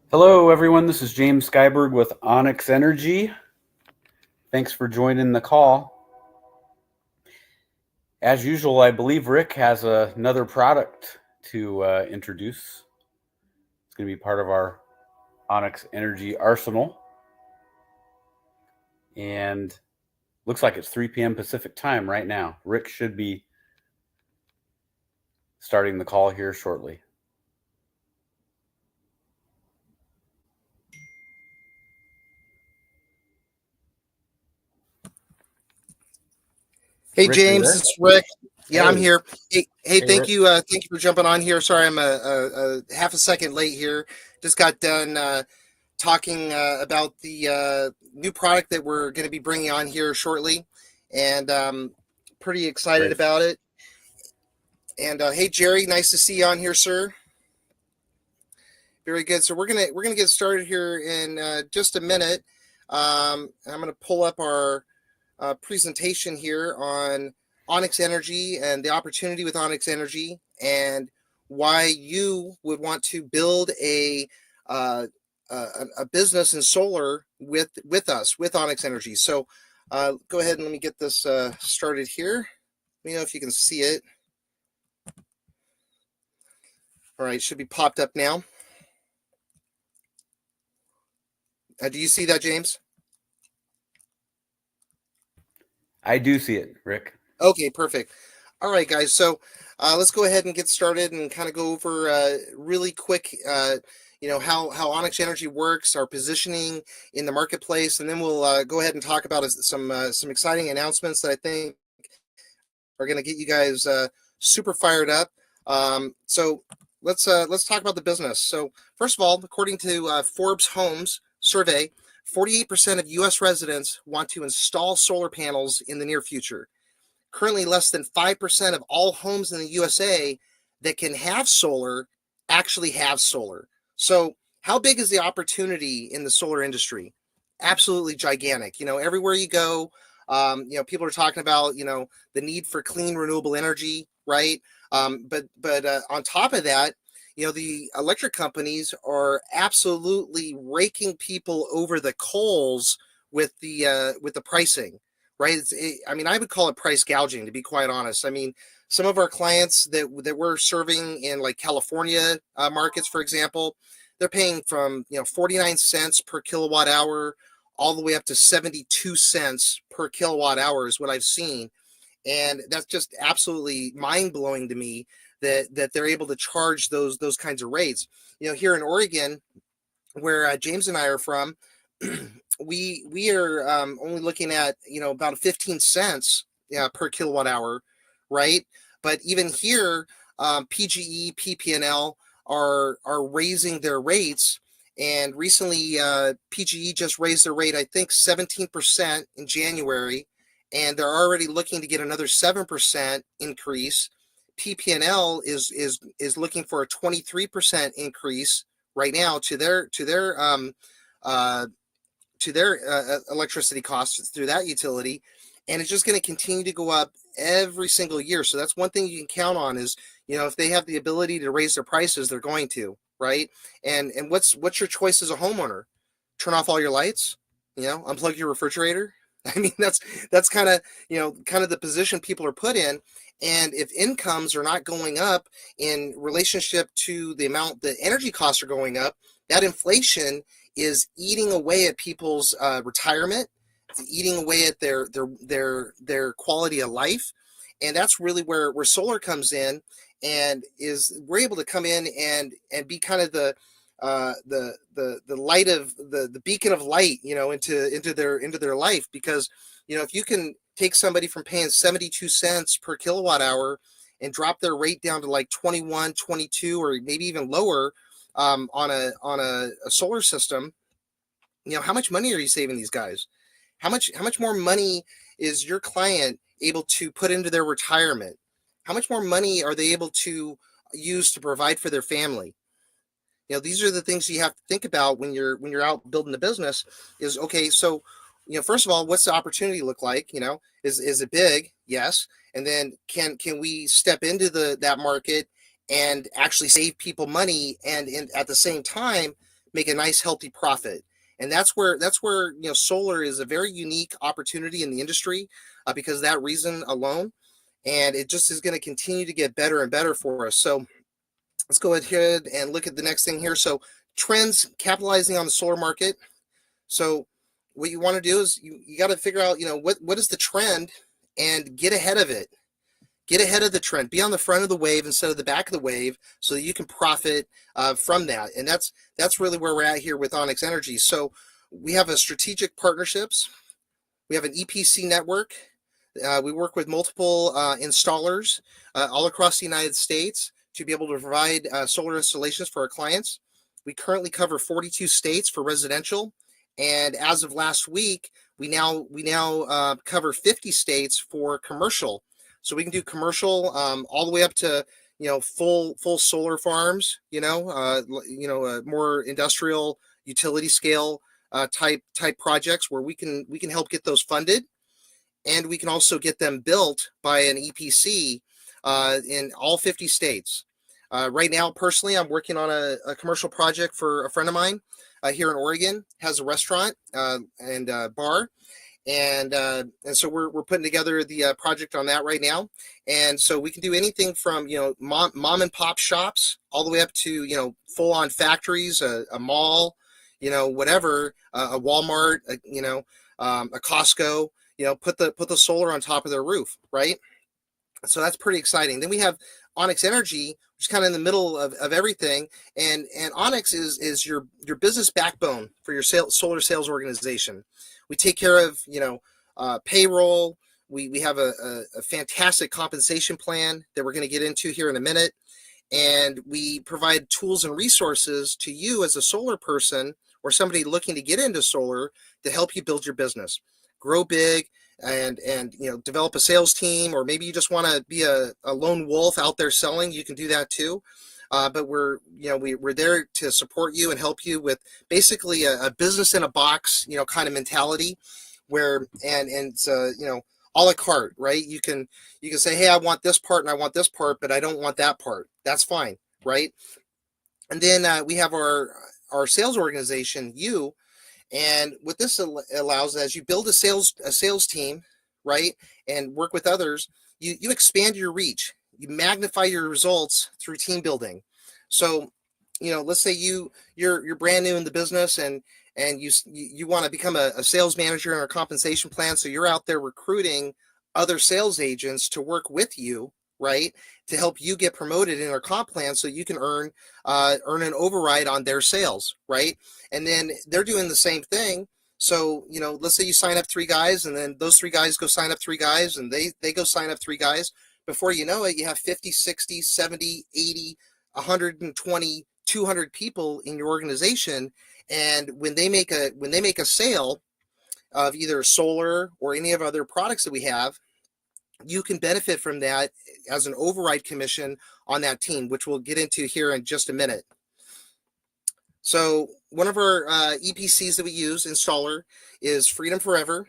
Hello, everyone. This is James Skyberg with Onyx Energy. Thanks for joining the call. As usual, I believe Rick has another product to introduce. It's going to be part of our Onyx Energy arsenal. And looks like it's 3 p.m. Pacific time right now. Rick should be starting the call here shortly. Hey, Rick, are you James, there? it's Rick. Yeah, I'm Hey, here. Hey, hey, thank Rick. you. Thank you for jumping on here. Sorry, I'm a half a second late here. Just got done talking about the new product that we're going to be bringing on here shortly, and pretty excited Great. about it. And hey, Jerry, nice to see you on here, sir. Very good. So we're gonna get started here in just a minute. I'm gonna pull up our presentation here on Onyx Energy and the opportunity with Onyx Energy and why you would want to build uh, a business in solar with us with Onyx Energy. So go ahead and let me get this started here. Let me know if you can see it. All right, should be popped up now. Do you see that, James? I do see it, Rick. Okay, perfect. All right, guys. So let's go ahead and get started and kind of go over really quick, how Onyx Energy works, our positioning in the marketplace, and then we'll go ahead and talk about some exciting announcements that I think are going to get you guys super fired up. So let's talk about the business. So first of all, according to Forbes Homes survey, 48% of U.S. residents want to install solar panels in the near future. Currently, less than 5% of all homes in the USA that can have solar actually have solar. So, how big is the opportunity in the solar industry? Absolutely gigantic. Everywhere you go, people are talking about, the need for clean, renewable energy, right? But on top of that, the electric companies are absolutely raking people over the coals with the pricing, right? I mean, I would call it price gouging, to be quite honest. I mean, some of our clients that we're serving in like California markets, for example, they're paying from 49 cents per kilowatt hour all the way up to 72 cents per kilowatt hour is what I've seen, and that's just absolutely mind blowing to me that they're able to charge those kinds of rates. Here in Oregon, where James and I are from, we are only looking at about 15 cents per kilowatt hour, right? But even here, PGE, PPNL are raising their rates, and recently PGE just raised their rate, I think 17% in January, and they're already looking to get another 7% increase. PPNL is looking for a 23% increase right now uh, to their electricity costs through that utility, and it's just going to continue to go up every single year. So that's one thing you can count on is if they have the ability to raise their prices, they're going to, right? And what's your choice as a homeowner? Turn off all your lights, unplug your refrigerator. I mean, that's kind of the position people are put in. And if incomes are not going up in relationship to the amount the energy costs are going up, that inflation is eating away at people's retirement. It's eating away at their quality of life, and that's really where solar comes in, and is we're able to come in and be kind of the light of the beacon of light, into their life, because if you can take somebody from paying 72 cents per kilowatt hour and drop their rate down to like 21, 22, or maybe even lower on a solar system, how much money are you saving these guys? How much more money is your client able to put into their retirement? How much more money are they able to use to provide for their family? These are the things you have to think about when you're out building the business. Is okay. So, first of all, what's the opportunity look like? Is it big? Yes. And then can we step into that market and actually save people money, and at the same time make a nice healthy profit. And that's where solar is a very unique opportunity in the industry because of that reason alone. And it just is going to continue to get better and better for us. So let's go ahead and look at the next thing here. So trends, capitalizing on the solar market. So what you want to do is you got to figure out, what is the trend and get ahead of it. Get ahead of the trend. Be on the front of the wave instead of the back of the wave, so that you can profit from that. And that's really where we're at here with Onyx Energy. So we have a strategic partnerships. We have an EPC network. We work with multiple installers all across the United States to be able to provide solar installations for our clients. We currently cover 42 states for residential, and as of last week, we now cover 50 states for commercial. So we can do commercial all the way up to full solar farms. More industrial utility scale type projects where we can help get those funded, and we can also get them built by an EPC in all 50 states. Right now, personally, I'm working on a commercial project for a friend of mine here in Oregon. Has a restaurant and bar. And so we're putting together the project on that right now. And so we can do anything from mom and pop shops all the way up to full on factories, a mall, whatever, a Walmart, a Costco. Put the solar on top of their roof, right? So that's pretty exciting. Then we have Onyx Energy, which is kind of in the middle of everything. And Onyx is your business backbone for your solar sales organization. We take care of, payroll. We have a fantastic compensation plan that we're going to get into here in a minute. And we provide tools and resources to you as a solar person or somebody looking to get into solar to help you build your business, grow big, and develop a sales team, or maybe you just want to be a lone wolf out there selling. You can do that too. But we're there to support you and help you with basically a business in a box, kind of mentality, where and it's a a la carte, right? You can say, hey, I want this part and I want this part, but I don't want that part. That's fine, right? And then we have our sales organization, you. And what this allows, as you build a sales team, right, and work with others, you expand your reach, you magnify your results through team building. So, let's say you're brand new in the business, and you want to become a sales manager in our compensation plan. So you're out there recruiting other sales agents to work with you, right, to help you get promoted in our comp plan, so you can earn an override on their sales, right? And then they're doing the same thing. So, let's say you sign up 3 guys, and then those 3 guys go sign up 3 guys, and they go sign up 3 guys. Before you know it, you have 50, 60, 70, 80, 120, 200 people in your organization. And when they make a sale of either solar or any of other products that we have, you can benefit from that as an override commission on that team, which we'll get into here in just a minute. So one of our EPCs that we use, installer, is Freedom Forever.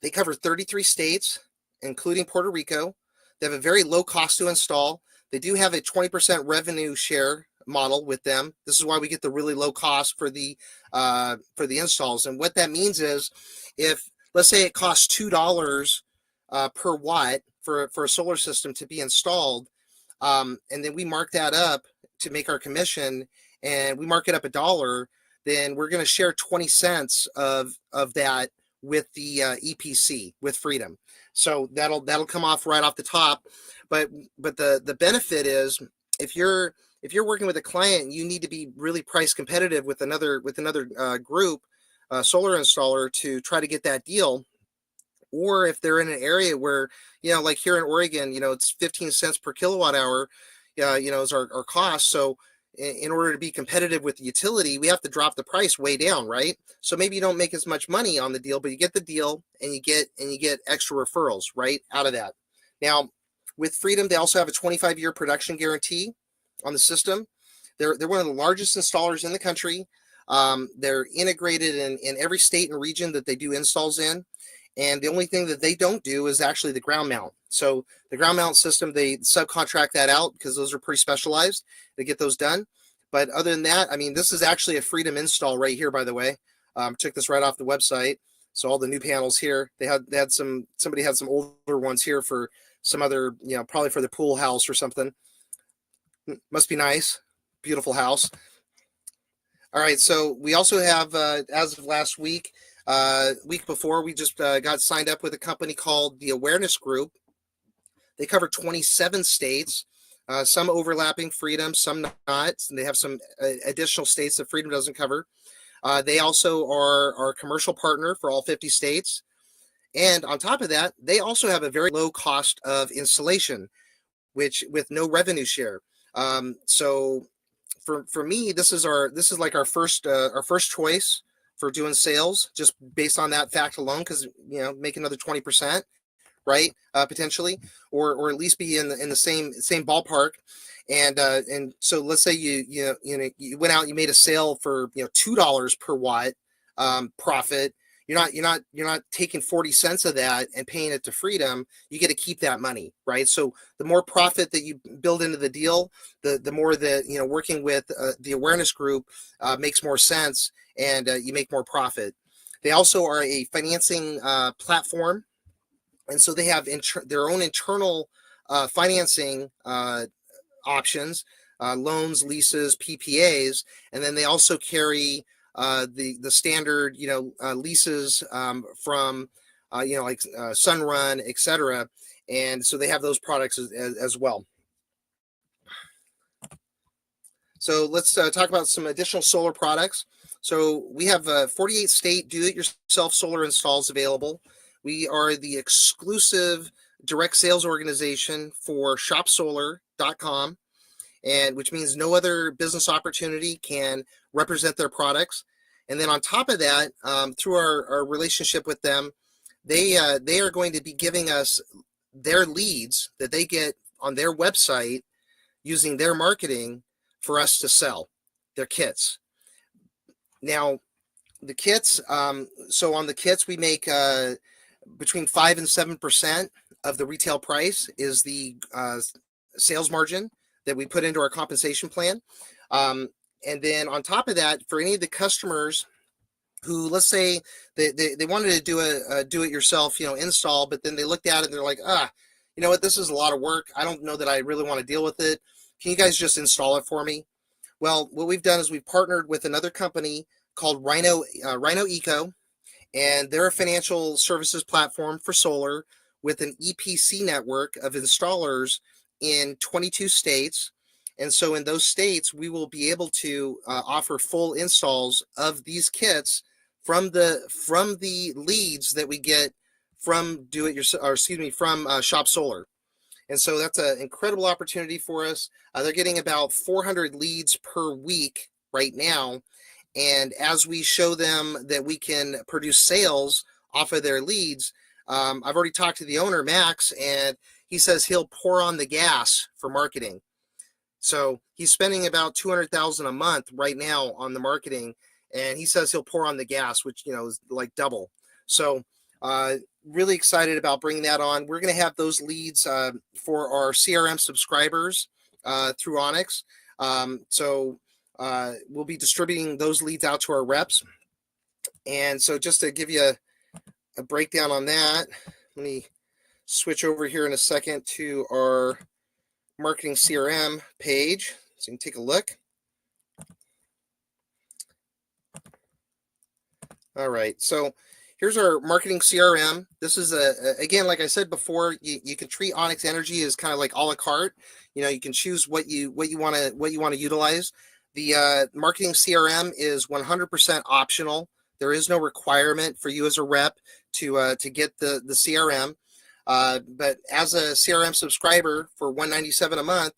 They cover 33 states, including Puerto Rico. They have a very low cost to install. They do have a 20% revenue share model with them. This is why we get the really low cost for the installs. And what that means is, if let's say it costs $2 per watt for a solar system to be installed, and then we mark that up to make our commission, and we mark it up $1, then we're going to share 20 cents of that with the EPC, with Freedom. So that'll come off right off the top. But the benefit is, if you're working with a client, you need to be really price competitive with another group, solar installer, to try to get that deal. Or if they're in an area where, like here in Oregon, it's 15 cents per kilowatt hour, is our cost. So in order to be competitive with the utility, we have to drop the price way down, right? So maybe you don't make as much money on the deal, but you get the deal, and you get extra referrals right out of that. Now, with Freedom, they also have a 25-year production guarantee on the system. They're one of the largest installers in the country. They're integrated in every state and region that they do installs in. And the only thing that they don't do is actually the ground mount. So the ground mount system, they subcontract that out because those are pretty specialized. They get those done. But other than that, I mean, this is actually a Freedom install right here, by the way. Took this right off the website. So all the new panels here, somebody had some older ones here for some other, probably for the pool house or something. Must be nice. Beautiful house. All right, so we also have, as of last week before, we just got signed up with a company called the Awareness Group. They cover 27 states, some overlapping Freedom, some not. They have some additional states that Freedom doesn't cover. They also are our commercial partner for all 50 states. And on top of that, they also have a very low cost of installation, which with no revenue share. So for me, this is like our first choice for doing sales, just based on that fact alone, because make another 20%, right? Potentially, or at least be in the same ballpark. And so let's say you went out and you made a sale for $2 per watt profit. You're not taking 40 cents of that and paying it to Freedom. You get to keep that money, right? So the more profit that you build into the deal, the more that working with the Awareness Group makes more sense, and you make more profit. They also are a financing platform, and so they have their own internal financing options, loans, leases, PPAs, and then they also carry the standard leases from like Sunrun, etc. And so they have those products as well. So let's talk about some additional solar products. So we have 48 state do-it-yourself solar installs available. We are the exclusive direct sales organization for shopsolar.com, and which means no other business opportunity can represent their products. And then on top of that, through our relationship with them, they are going to be giving us their leads that they get on their website using their marketing for us to sell their kits. Now, the kits, so on the kits, we make between 5 and 7% of the retail price is the sales margin that we put into our compensation plan. And then on top of that, for any of the customers who, let's say they wanted to do a do-it-yourself, install, but then they looked at it and they're like, you know what, this is a lot of work. I don't know that I really want to deal with it. Can you guys just install it for me? Well, what we've done is we've partnered with another company called Rhino Eco, and they're a financial services platform for solar with an EPC network of installers in 22 states. And so in those states, we will be able to offer full installs of these kits from the leads that we get from from Shop Solar. And so that's an incredible opportunity for us. They're getting about 400 leads per week right now. And as we show them that we can produce sales off of their leads, I've already talked to the owner, Max, and he says he'll pour on the gas for marketing. So he's spending about $200,000 a month right now on the marketing, and he says he'll pour on the gas, which is like double. So really excited about bringing that on. We're going to have those leads for our CRM subscribers through Onyx. So we'll be distributing those leads out to our reps. And so just to give you a breakdown on that, let me switch over here in a second to our marketing CRM page so you can take a look. All right, so here's our marketing CRM. This is again, like I said before, you can treat Onyx Energy as kind of like a la carte. You can choose what you want to utilize. The marketing CRM is 100% optional. There is no requirement for you as a rep to get the CRM. But as a CRM subscriber for $197 a month,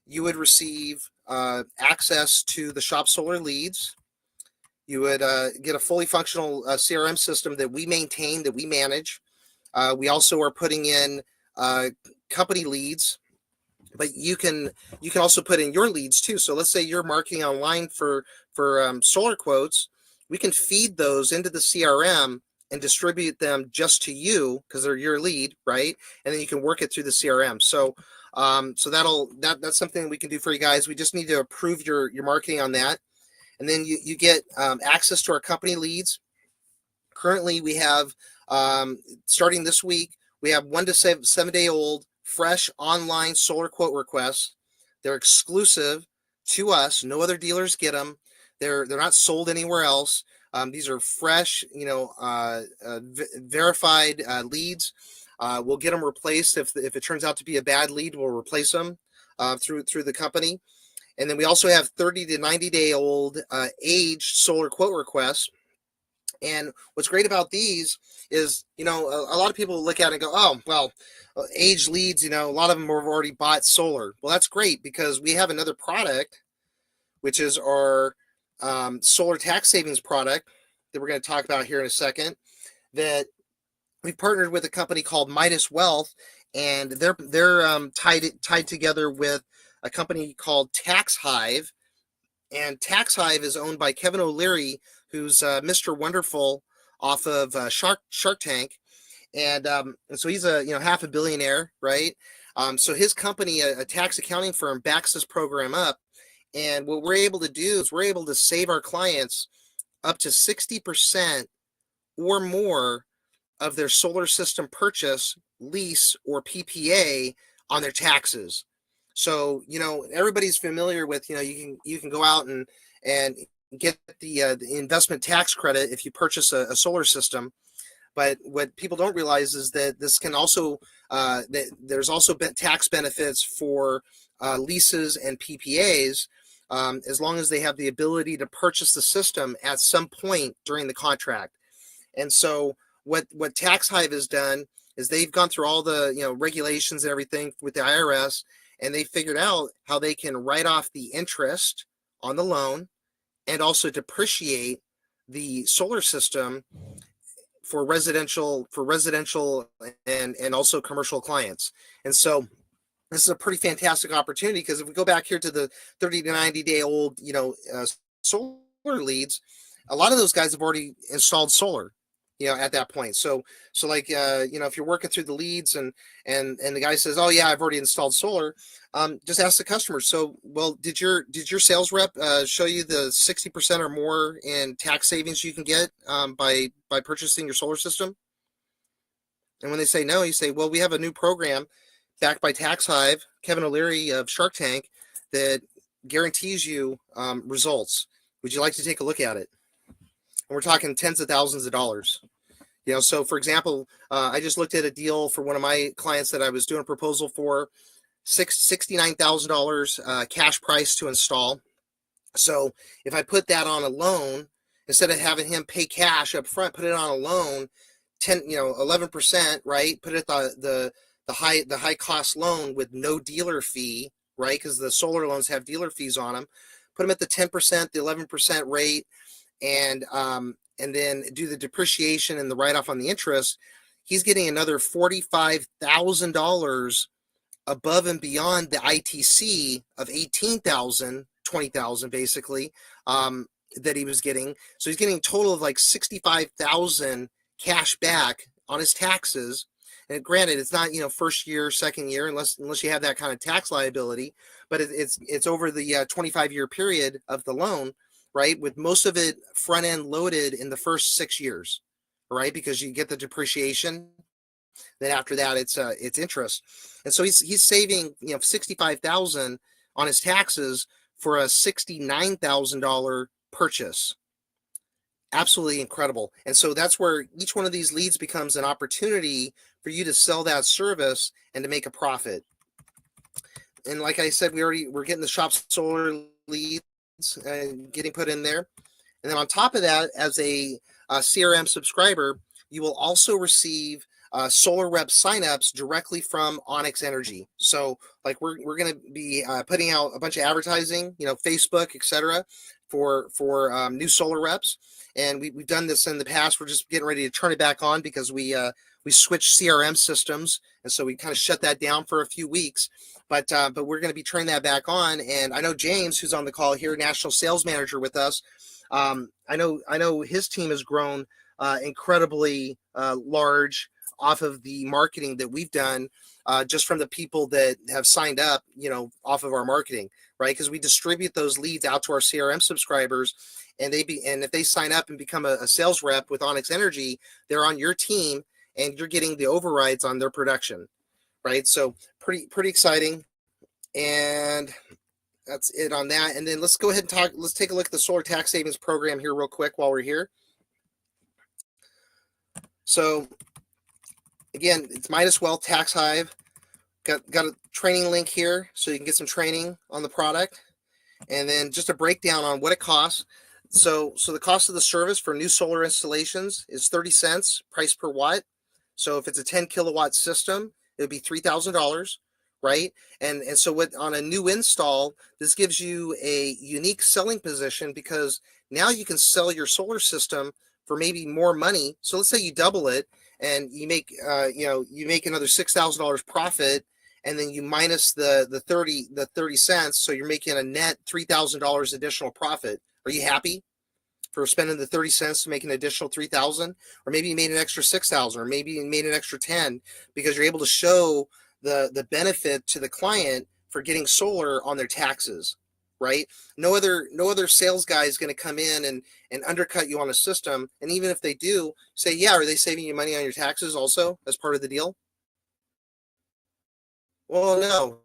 you would receive access to the Shop Solar leads. You would get a fully functional CRM system that we maintain, that we manage. We also are putting in company leads, but you can also put in your leads too. So let's say you're marketing online for solar quotes. We can feed those into the CRM and distribute them just to you because they're your lead, right? And then you can work it through the CRM. So that's something we can do for you guys. We just need to approve your marketing on that. And then you get access to our company leads. Currently, we have, starting this week, we have 1 to 7 day old fresh online solar quote requests. They're exclusive to us. No other dealers get them. They're not sold anywhere else. These are fresh, verified leads. We'll get them replaced if it turns out to be a bad lead. We'll replace them through the company. And then we also have 30 to 90 day old aged solar quote requests. And what's great about these is, a lot of people look at it and go, oh, well, aged leads, a lot of them have already bought solar. Well, that's great because we have another product, which is our solar tax savings product that we're going to talk about here in a second, that we've partnered with a company called Midas Wealth, and they're tied together with a company called Tax Hive. And Tax Hive is owned by Kevin O'Leary, who's Mr. Wonderful off of Shark Tank, and so he's a half a billionaire, right? So his company, a tax accounting firm, backs this program up, and what we're able to do is we're able to save our clients up to 60% or more of their solar system purchase, lease, or PPA on their taxes. So everybody's familiar with you can go out and get the investment tax credit if you purchase a solar system. But what people don't realize is that this can also that there's also tax benefits for leases and PPAs as long as they have the ability to purchase the system at some point during the contract. And so what Tax Hive has done is they've gone through all the regulations and everything with the IRS, and they figured out how they can write off the interest on the loan and also depreciate the solar system for residential and also commercial clients. And so this is a pretty fantastic opportunity, because if we go back here to the 30 to 90 day old solar leads, a lot of those guys have already installed solar at that point. So like if you're working through the leads and the guy says, oh yeah, I've already installed solar, just ask the customer, so well, did your sales rep show you the 60% or more in tax savings you can get by purchasing your solar system? And when they say no, you say, well, we have a new program backed by Tax Hive, Kevin O'Leary of Shark Tank, that guarantees you results. Would you like to take a look at it? And we're talking tens of thousands of dollars. So for example, I just looked at a deal for one of my clients that I was doing a proposal for, $69,000 cash price to install. So if I put that on a loan, instead of having him pay cash up front, put it on a loan, 11%, right? Put it the high cost loan with no dealer fee, right? Because the solar loans have dealer fees on them. Put them at the 10%, the 11% rate, and then do the depreciation and the write-off on the interest. He's getting another $45,000 above and beyond the ITC of $18,000, $20,000 basically, that he was getting. So he's getting a total of like $65,000 cash back on his taxes. And granted, it's not first year, second year, unless you have that kind of tax liability, but it's over the 25-year period of the loan, right? With most of it front end loaded in the first 6 years, right? Because you get the depreciation. Then after that, it's interest. And so he's saving $65,000 on his taxes for a $69,000 purchase. Absolutely incredible. And so that's where each one of these leads becomes an opportunity for you to sell that service and to make a profit. And like I said, we're getting the shop solar leads getting put in there. And then on top of that, as a CRM subscriber, you will also receive solar rep signups directly from Onyx Energy. So like we're going to be putting out a bunch of advertising, Facebook, etc., for new solar reps. And we've done this in the past. We're just getting ready to turn it back on because we switched CRM systems, and so we kind of shut that down for a few weeks. But we're going to be turning that back on. And I know James, who's on the call here, national sales manager with us. I know his team has grown incredibly large off of the marketing that we've done, just from the people that have signed up, off of our marketing, right? Because we distribute those leads out to our CRM subscribers, and if they sign up and become a sales rep with Onyx Energy, they're on your team, and you're getting the overrides on their production, right? So pretty exciting, and that's it on that. And then let's go ahead and let's take a look at the solar tax savings program here real quick while we're here. So again, it's Midas Wealth Tax Hive. Got a training link here so you can get some training on the product, and then just a breakdown on what it costs. So the cost of the service for new solar installations is 30 cents price per watt. So if it's a 10 kilowatt system, it would be $3,000, right? And so on a new install, this gives you a unique selling position, because now you can sell your solar system for maybe more money. So let's say you double it, and you make another $6,000 profit, and then you minus the 30 cents, so you're making a net $3,000 additional profit. Are you happy for spending the 30 cents to make an additional 3,000? Or maybe you made an extra 6,000, or maybe you made an extra 10, because you're able to show the benefit to the client for getting solar on their taxes, right? No other sales guy is going to come in and undercut you on a system. And even if they do, say, yeah, are they saving you money on your taxes also as part of the deal? Well, no.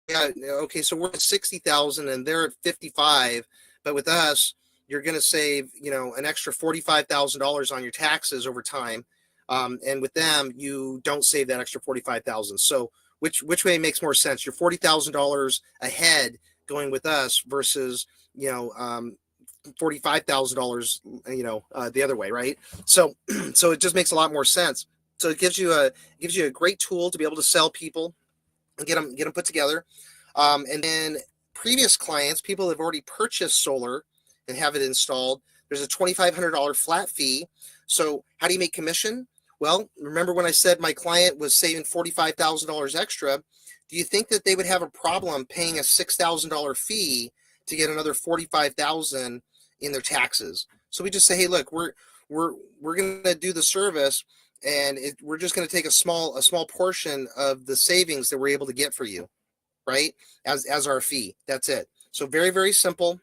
Yeah, okay, so we're at 60,000 and they're at 55, but with us, you're going to save, an extra $45,000 on your taxes over time. And with them, you don't save that extra 45,000. So which way makes more sense? You're $40,000 ahead going with us versus, $45,000, the other way, right? So so it just makes a lot more sense. So it gives you a great tool to be able to sell people and get them put together. And then previous clients, people have already purchased solar and have it installed, there's a $2,500 flat fee. So how do you make commission? Well, remember when I said my client was saving $45,000 extra? Do you think that they would have a problem paying a $6,000 fee to get another $45,000 in their taxes? So we just say, hey, look, we're going to do the service, and we're just going to take a small portion of the savings that we're able to get for you, right? As our fee. That's it. So very, very simple.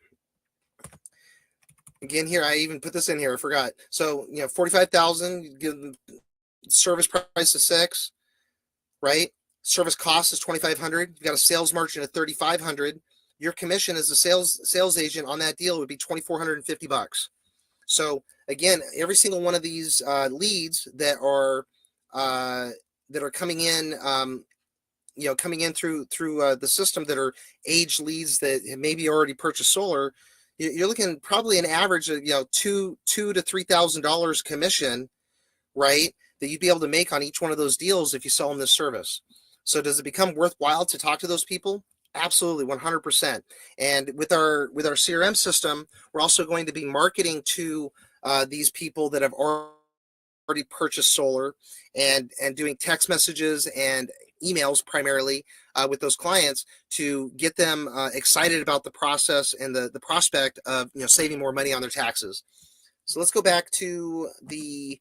Again, here, I even put this in here. I forgot. So, 45,000, you give the service price of $6,000, right? Service cost is $2,500. You got a sales margin of $3,500. Your commission as a sales agent on that deal would be $2,450. So again, every single one of these leads that are coming in, through the system, that are aged leads that have maybe already purchased solar, you're looking probably an average of $2,000 to $3,000 commission, right? That you'd be able to make on each one of those deals if you sell them this service. So does it become worthwhile to talk to those people? Absolutely, 100%. And with our CRM system, we're also going to be marketing to these people that have already purchased solar, and doing text messages and emails primarily with those clients to get them excited about the process and the prospect of saving more money on their taxes. So let's go back to the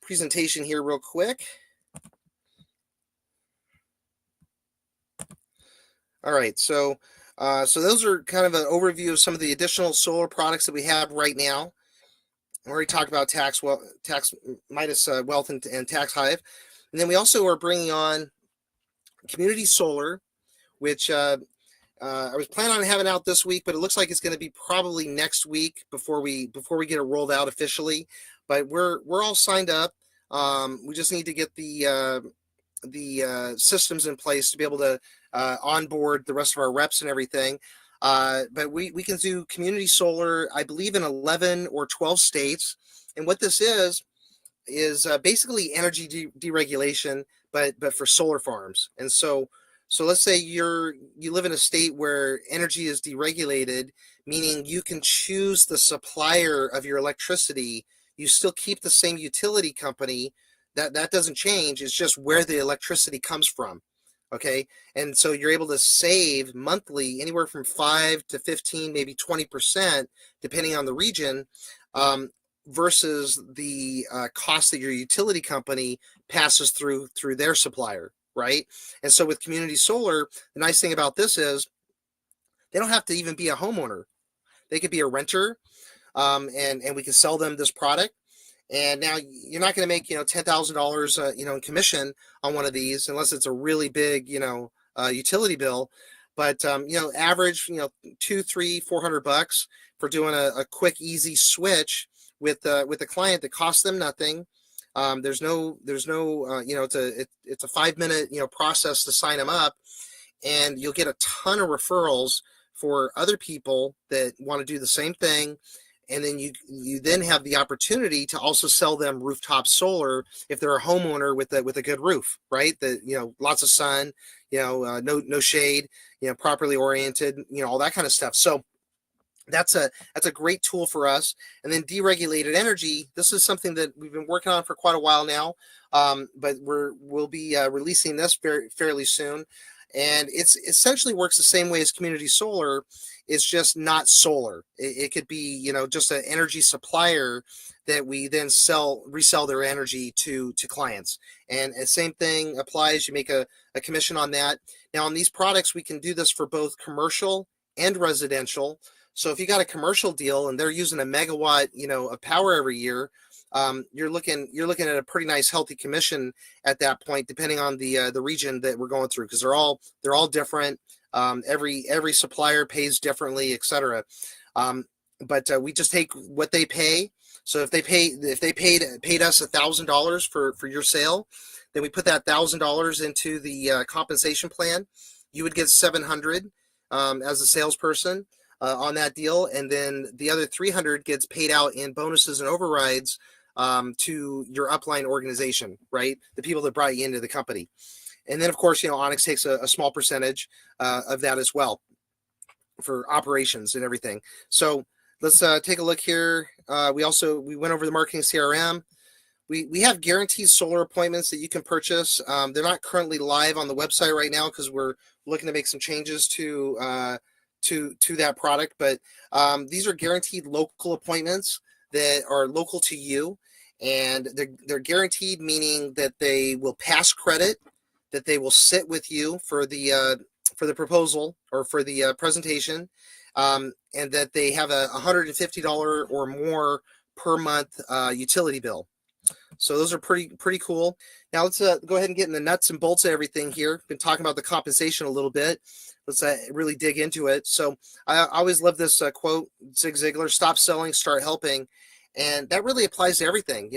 presentation here real quick. All right, so those are kind of an overview of some of the additional solar products that we have right now. I already talked about Midas Wealth and Tax Hive, and then we also are bringing on Community Solar, which I was planning on having out this week, but it looks like it's going to be probably next week before we get it rolled out officially. But we're all signed up. We just need to get the systems in place to be able to onboard the rest of our reps and everything. But we can do community solar, I believe, in 11 or 12 states. And what this is basically energy deregulation, but for solar farms. And so let's say you live in a state where energy is deregulated, meaning you can choose the supplier of your electricity. You still keep the same utility company. That doesn't change. It's just where the electricity comes from. Okay. And so you're able to save monthly anywhere from 5 to 15, maybe 20%, depending on the region, versus the cost that your utility company passes through their supplier, right? And so with community solar, the nice thing about this is they don't have to even be a homeowner. They could be a renter, and we can sell them this product. And now you're not going to make $10,000 in commission on one of these unless it's a really big utility bill. But average two, three, $400 for doing a quick, easy switch with a client that costs them nothing. There's no it's a 5-minute process to sign them up, and you'll get a ton of referrals for other people that want to do the same thing. And then you then have the opportunity to also sell them rooftop solar if they're a homeowner with a good roof, right? That lots of sun, no shade, properly oriented, all that kind of stuff. So that's a great tool for us. And then deregulated energy. This is something that we've been working on for quite a while now, but we'll be releasing this fairly soon. And it's essentially works the same way as community solar. It's just not solar. It could be just an energy supplier that we then resell their energy to clients. And the same thing applies. You make a commission on that. Now on these products, we can do this for both commercial and residential. So if you got a commercial deal and they're using a megawatt, of power every year, you're looking at a pretty nice healthy commission at that point, depending on the region that we're going through, because they're all different. Every supplier pays differently, etc. But we just take what they pay. So if they paid us $1,000 for your sale, then we put that $1,000 into the compensation plan. You would get $700 as a salesperson on that deal, and then the other $300 gets paid out in bonuses and overrides to your upline organization, right? The people that brought you into the company. And then, of course, Onyx takes a small percentage of that as well for operations and everything. So let's take a look here. We went over the marketing CRM. We have guaranteed solar appointments that you can purchase. They're not currently live on the website right now because we're looking to make some changes to that product. But these are guaranteed local appointments that are local to you, and they're guaranteed, meaning that they will pass credit, that they will sit with you for the proposal or for the presentation, and that they have a $150 or more per month utility bill. So those are pretty cool. Now let's go ahead and get in the nuts and bolts of everything here. Been talking about the compensation a little bit. Let's really dig into it. So I always love this quote, Zig Ziglar: "Stop selling, start helping," and that really applies to everything.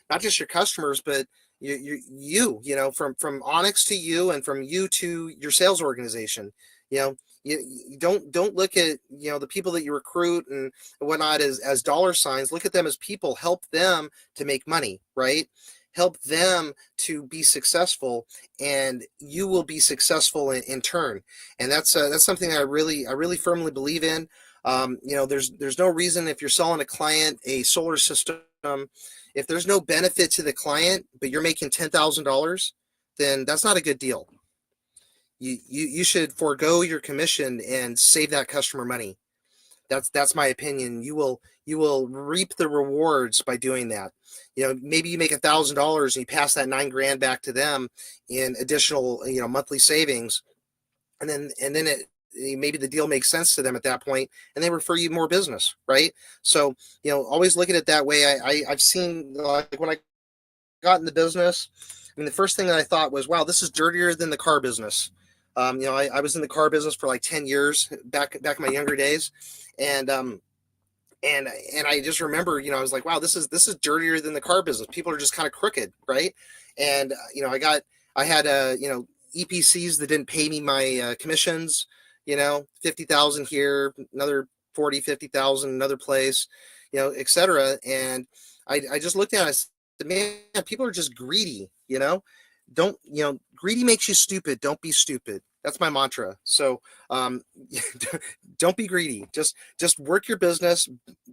Not just your customers, but you. From Onyx to you, and from you to your sales organization. You don't look at the people that you recruit and whatnot as dollar signs. Look at them as people. Help them to make money, right? Help them to be successful, and you will be successful in turn. And that's something I really firmly believe in. There's no reason, if you're selling a client a solar system, if there's no benefit to the client, but you're making $10,000, then that's not a good deal. You should forego your commission and save that customer money. That's my opinion. You will reap the rewards by doing that. Maybe you make $1,000 and you pass that $9,000 back to them in additional monthly savings, and then maybe the deal makes sense to them at that point, and they refer you more business, right? So always look at it that way. I've seen, like, when I got in the business, the first thing that I thought was, wow, this is dirtier than the car business. I was in the car business for like 10 years back in my younger days. And I just remember, I was like, wow, this is dirtier than the car business. People are just kind of crooked. Right. And, I had EPCs that didn't pay me my commissions, 50,000 here, another 40, 50,000, another place, et cetera. And I just looked at it, I said, man, people are just greedy, greedy makes you stupid. Don't be stupid. That's my mantra. So don't be greedy. Just work your business,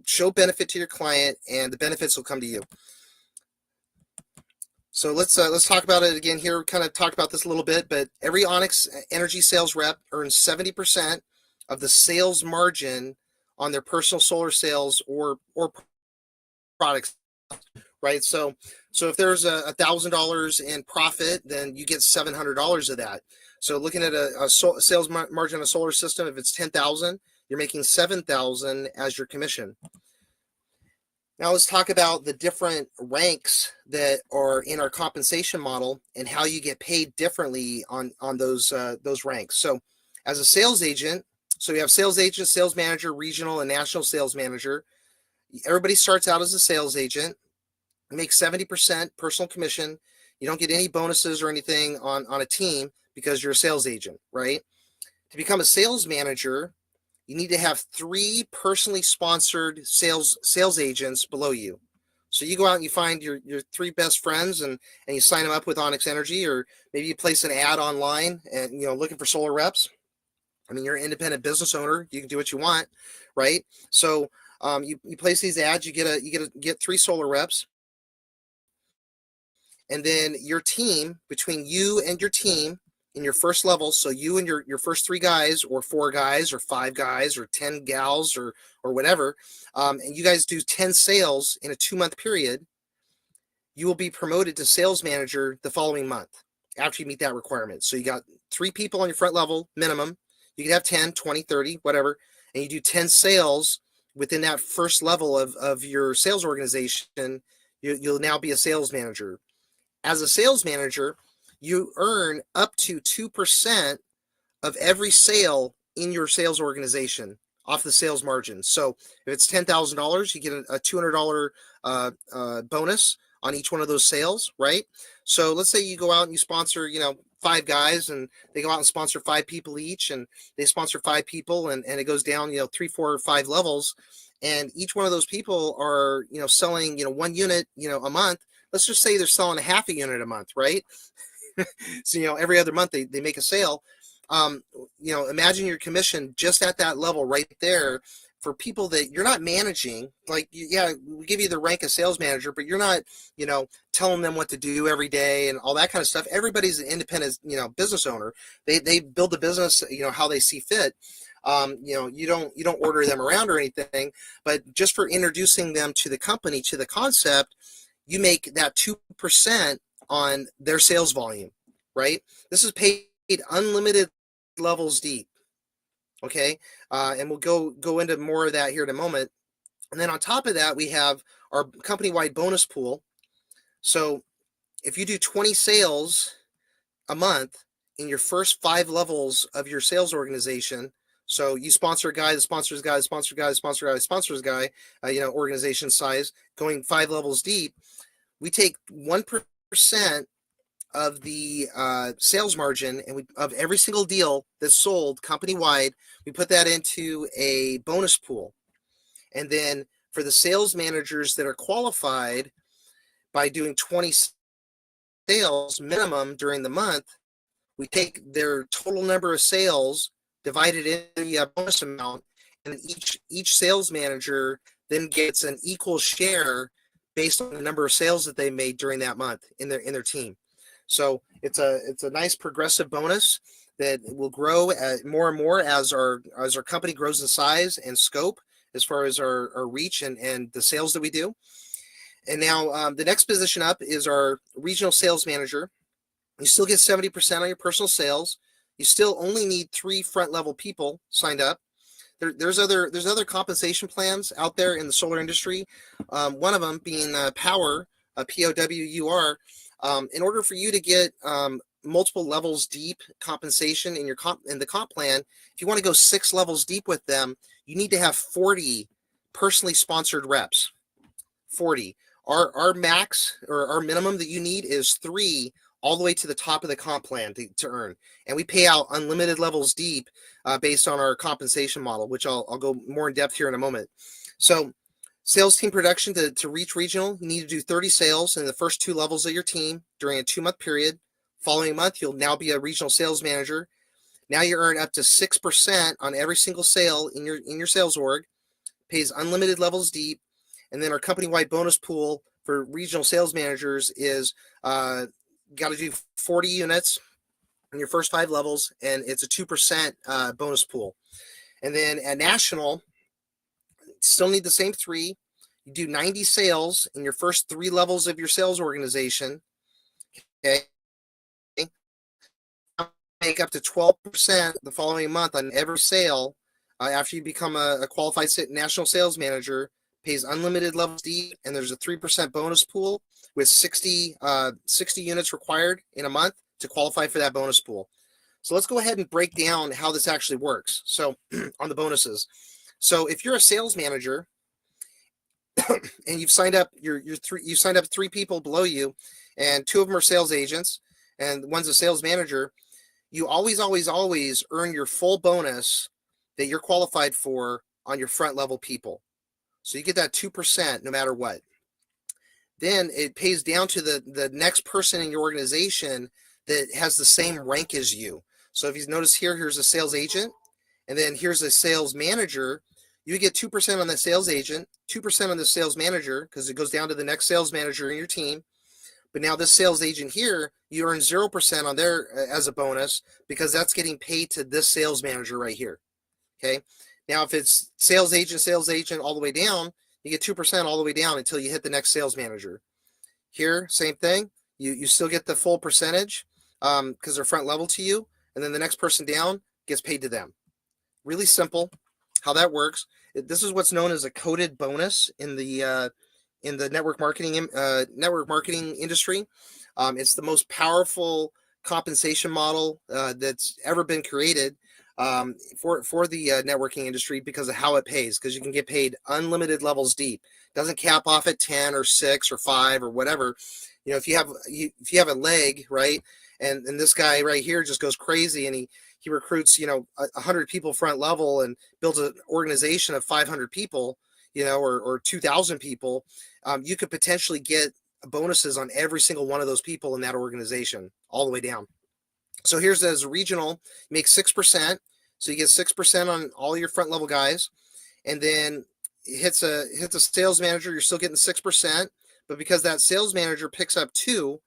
show benefit to your client, and the benefits will come to you. So let's talk about it again here. Kind of talked about this a little bit, but every Onyx Energy sales rep earns 70% of the sales margin on their personal solar sales or products, right? So if there's $1,000 in profit, then you get $700 of that. So looking at a sales margin of a solar system, if it's 10,000, you're making 7,000 as your commission. Now let's talk about the different ranks that are in our compensation model and how you get paid differently on those ranks. So as a sales agent, so you have sales agent, sales manager, regional and national sales manager. Everybody starts out as a sales agent. You make 70% personal commission. You don't get any bonuses or anything on a team because you're a sales agent, right? To become a sales manager, you need to have 3 personally sponsored sales agents below you. So you go out and you find your 3 best friends and you sign them up with Onyx Energy, or maybe you place an ad online and looking for solar reps. I mean, you're an independent business owner. You can do what you want, right? So you place these ads. You get 3 solar reps, and then your team, between you and your team in your first level, so you and your first 3 guys or 4 guys or 5 guys or 10 gals or whatever, and you guys do 10 sales in a 2-month period, you will be promoted to sales manager the following month after you meet that requirement. So you got 3 people on your front level minimum. You can have 10, 20, 30, whatever, and you do 10 sales within that first level of your sales organization. You'll now be a sales manager. As a sales manager, you earn up to 2% of every sale in your sales organization off the sales margin. So if it's $10,000, you get a $200 bonus on each one of those sales, right? So let's say you go out and you sponsor, 5 guys, and they go out and sponsor 5 people each, and they sponsor 5 people, and it goes down, 3, 4, or 5 levels, and each one of those people are, selling, 1 unit, a month. Let's just say they're selling a half a unit a month, right? So, every other month they make a sale. Imagine your commission just at that level right there for people that you're not managing. Like, yeah, we give you the rank of sales manager, but you're not, telling them what to do every day and all that kind of stuff. Everybody's an independent, business owner. They build the business, how they see fit. You don't order them around or anything, but just for introducing them to the company, to the concept, you make that 2% on their sales volume, right? This is paid unlimited levels deep. Okay. And we'll go into more of that here in a moment. And then on top of that, we have our company-wide bonus pool. So if you do 20 sales a month in your first 5 levels of your sales organization, so you sponsor a guy, the sponsors guy, the sponsor guy, the sponsor guy, the sponsors guy, organization size, going 5 levels deep, we take 1% of the sales margin, and of every single deal that's sold company-wide, we put that into a bonus pool. And then for the sales managers that are qualified by doing 20 sales minimum during the month, we take their total number of sales, divided into the bonus amount, and each sales manager then gets an equal share based on the number of sales that they made during that month in their team. So it's a nice progressive bonus that will grow more and more as our company grows in size and scope, as far as our reach and the sales that we do. And now the next position up is our regional sales manager. You still get 70% on your personal sales. You still only need 3 front level people signed up. There's other compensation plans out there in the solar industry. One of them being Power, POWUR. In order for you to get multiple levels deep compensation in the comp plan, if you want to go 6 levels deep with them, you need to have 40 personally sponsored reps. 40. Our max, or our minimum that you need, is 3 all the way to the top of the comp plan to earn. And we pay out unlimited levels deep based on our compensation model, which I'll go more in depth here in a moment. So sales team production to reach regional, you need to do 30 sales in the first 2 levels of your team during a 2-month period. Following month, you'll now be a regional sales manager. Now you earn up to 6% on every single sale in your sales org. Pays unlimited levels deep. And then our company-wide bonus pool for regional sales managers is got to do 40 units in your first 5 levels, and it's a 2% bonus pool. And then at national, still need the same 3. You do 90 sales in your first 3 levels of your sales organization. Okay. Make up to 12% the following month on every sale after you become a qualified national sales manager. Pays unlimited levels deep, and there's a 3% bonus pool with 60 units required in a month to qualify for that bonus pool. So let's go ahead and break down how this actually works. So on the bonuses. So if you're a sales manager and you've signed up you signed up 3 people below you, and 2 of them are sales agents and one's a sales manager, you always earn your full bonus that you're qualified for on your front level people. So you get that 2% no matter what. Then it pays down to the next person in your organization that has the same rank as you. So if you notice here's a sales agent, and then here's a sales manager. You get 2% on the sales agent, 2% on the sales manager, because it goes down to the next sales manager in your team. But now this sales agent here, you earn 0% on there as a bonus, because that's getting paid to this sales manager right here. Okay. Now, if it's sales agent all the way down, you get 2% all the way down until you hit the next sales manager. Here, same thing. You still get the full percentage because they're front level to you. And then the next person down gets paid to them. Really simple how that works. This is what's known as a coded bonus in the network marketing industry. It's the most powerful compensation model that's ever been created for the networking industry because of how it pays. Because you can get paid unlimited levels deep. Doesn't cap off at 10 or 6 or 5 or whatever. You know, if you have a leg, right, and this guy right here just goes crazy and he recruits 100 people front level and builds an organization of 500 people, or 2,000 people, you could potentially get bonuses on every single one of those people in that organization all the way down. So here's as a regional, make 6%. So you get 6% on all your front level guys. And then it hits a sales manager, you're still getting 6%. But because that sales manager picks up 2,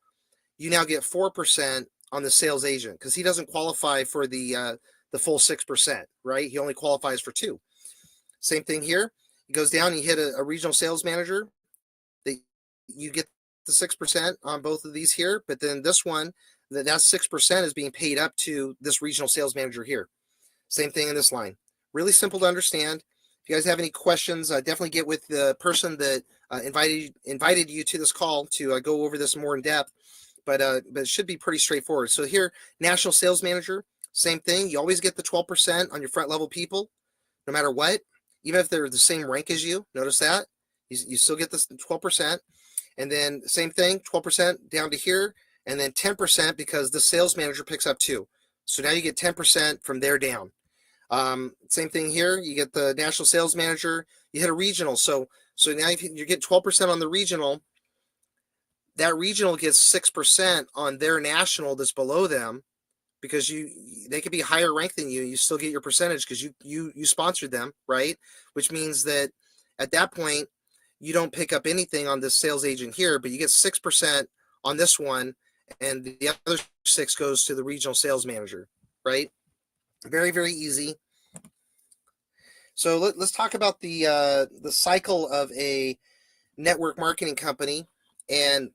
you now get 4% on the sales agent because he doesn't qualify for the full 6%, right? He only qualifies for 2. Same thing here. It goes down, you hit a regional sales manager. You get the 6% on both of these here, but then this one, that 6% is being paid up to this regional sales manager here. Same thing in this line. Really simple to understand. If you guys have any questions, definitely get with the person that invited you to this call to go over this more in depth. But it should be pretty straightforward. So here, national sales manager, same thing. You always get the 12% on your front level people, no matter what, even if they're the same rank as you. Notice that you still get this 12%. And then same thing, 12% down to here, and then 10% because the sales manager picks up 2. So now you get 10% from there down. Same thing here. You get the national sales manager. You hit a regional. So now you get 12% on the regional. That regional gets 6% on their national that's below them because they could be higher ranked than you. You still get your percentage because you sponsored them, right? Which means that at that point, you don't pick up anything on this sales agent here, but you get 6% on this one, and the other 6 goes to the regional sales manager, right? Very, very easy. So let's talk about the cycle of a network marketing company, and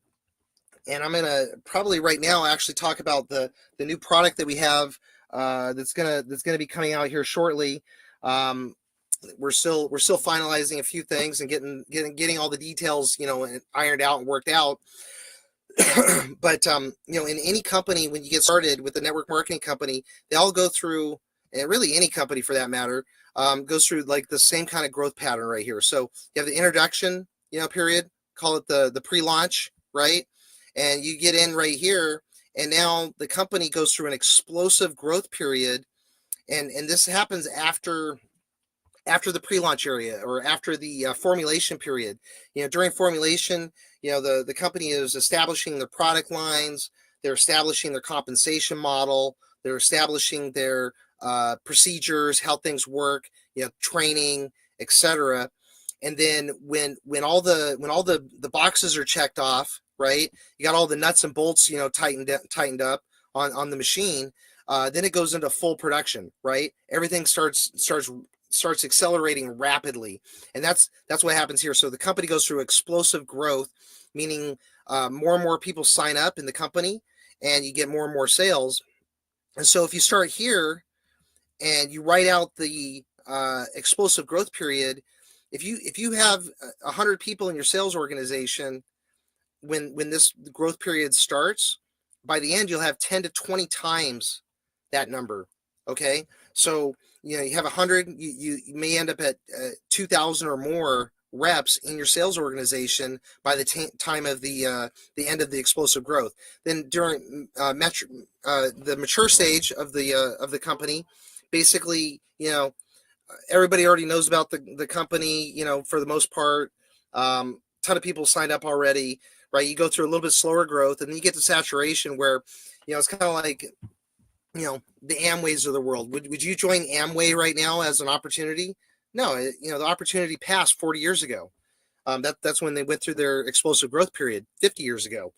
I'm gonna probably right now actually talk about the new product that we have that's gonna be coming out here shortly. We're still finalizing a few things and getting all the details ironed out and worked out. But in any company, when you get started with a network marketing company, they all go through, and really any company for that matter, goes through like the same kind of growth pattern right here. So you have the introduction period, call it the pre-launch, right? And you get in right here, and now the company goes through an explosive growth period, and this happens after the pre-launch area or after the formulation period. During formulation, the company is establishing their product lines, they're establishing their compensation model, they're establishing their procedures, how things work, training, etc. And then when all the boxes are checked off, right? You got all the nuts and bolts, tightened up on the machine. Then it goes into full production, right? Everything starts starts accelerating rapidly, and that's what happens here. So the company goes through explosive growth, meaning more and more people sign up in the company, and you get more and more sales. And so if you start here and you write out the explosive growth period, if you have 100 people in your sales organization, when this growth period starts, by the end you'll have 10 to 20 times that number. Okay, so you have 100, you may end up at 2,000 or more reps in your sales organization by the time of the end of the explosive growth. Then during the mature stage of the company, basically, everybody already knows about the company, for the most part. Ton of people signed up already, right? You go through a little bit slower growth, and then you get to saturation where, it's kind of like, the Amways of the world. Would you join Amway right now as an opportunity? No, the opportunity passed 40 years ago. That's when they went through their explosive growth period 50 years ago.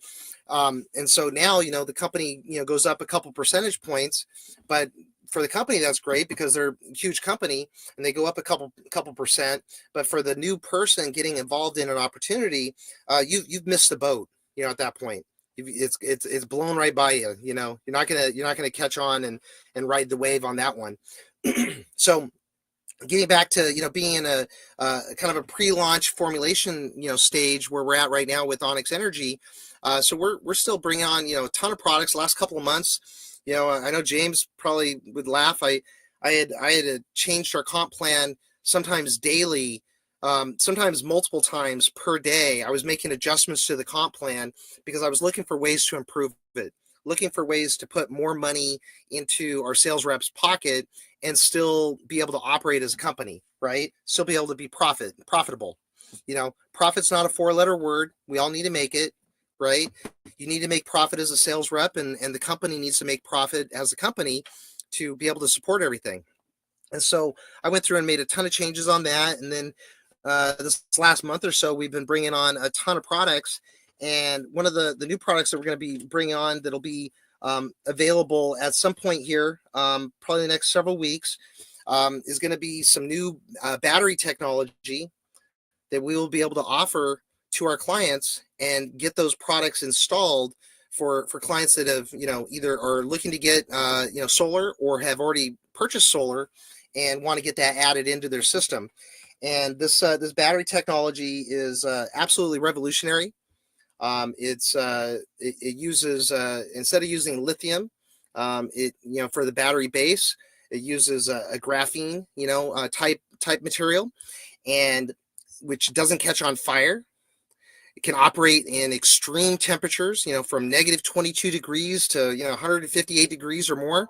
And so now, the company, goes up a couple percentage points, but for the company, that's great because they're a huge company and they go up a couple percent. But for the new person getting involved in an opportunity, you've missed the boat, at that point. It's blown right by you. You're not gonna catch on and ride the wave on that one. So getting back to being in a kind of a pre-launch formulation stage where we're at right now with Onyx Energy. So we're still bringing on a ton of products. Last couple of months, I know James probably would laugh. I had changed our comp plan sometimes daily. Sometimes multiple times per day. I was making adjustments to the comp plan because I was looking for ways to improve it, looking for ways to put more money into our sales reps' pocket and still be able to operate as a company, right? Still be able to be profitable. Profit's not a 4-letter word. We all need to make it, right? You need to make profit as a sales rep, and the company needs to make profit as a company to be able to support everything. And so I went through and made a ton of changes on that. And then this last month or so, we've been bringing on a ton of products. And one of the new products that we're going to be bringing on that'll be available at some point here, probably the next several weeks, is going to be some new battery technology that we will be able to offer to our clients and get those products installed for clients that have, either are looking to get, solar or have already purchased solar and want to get that added into their system. And this battery technology is absolutely revolutionary. It uses instead of using lithium, for the battery base, it uses a graphene, type material, and which doesn't catch on fire. It can operate in extreme temperatures, from negative 22 degrees to 158 degrees or more.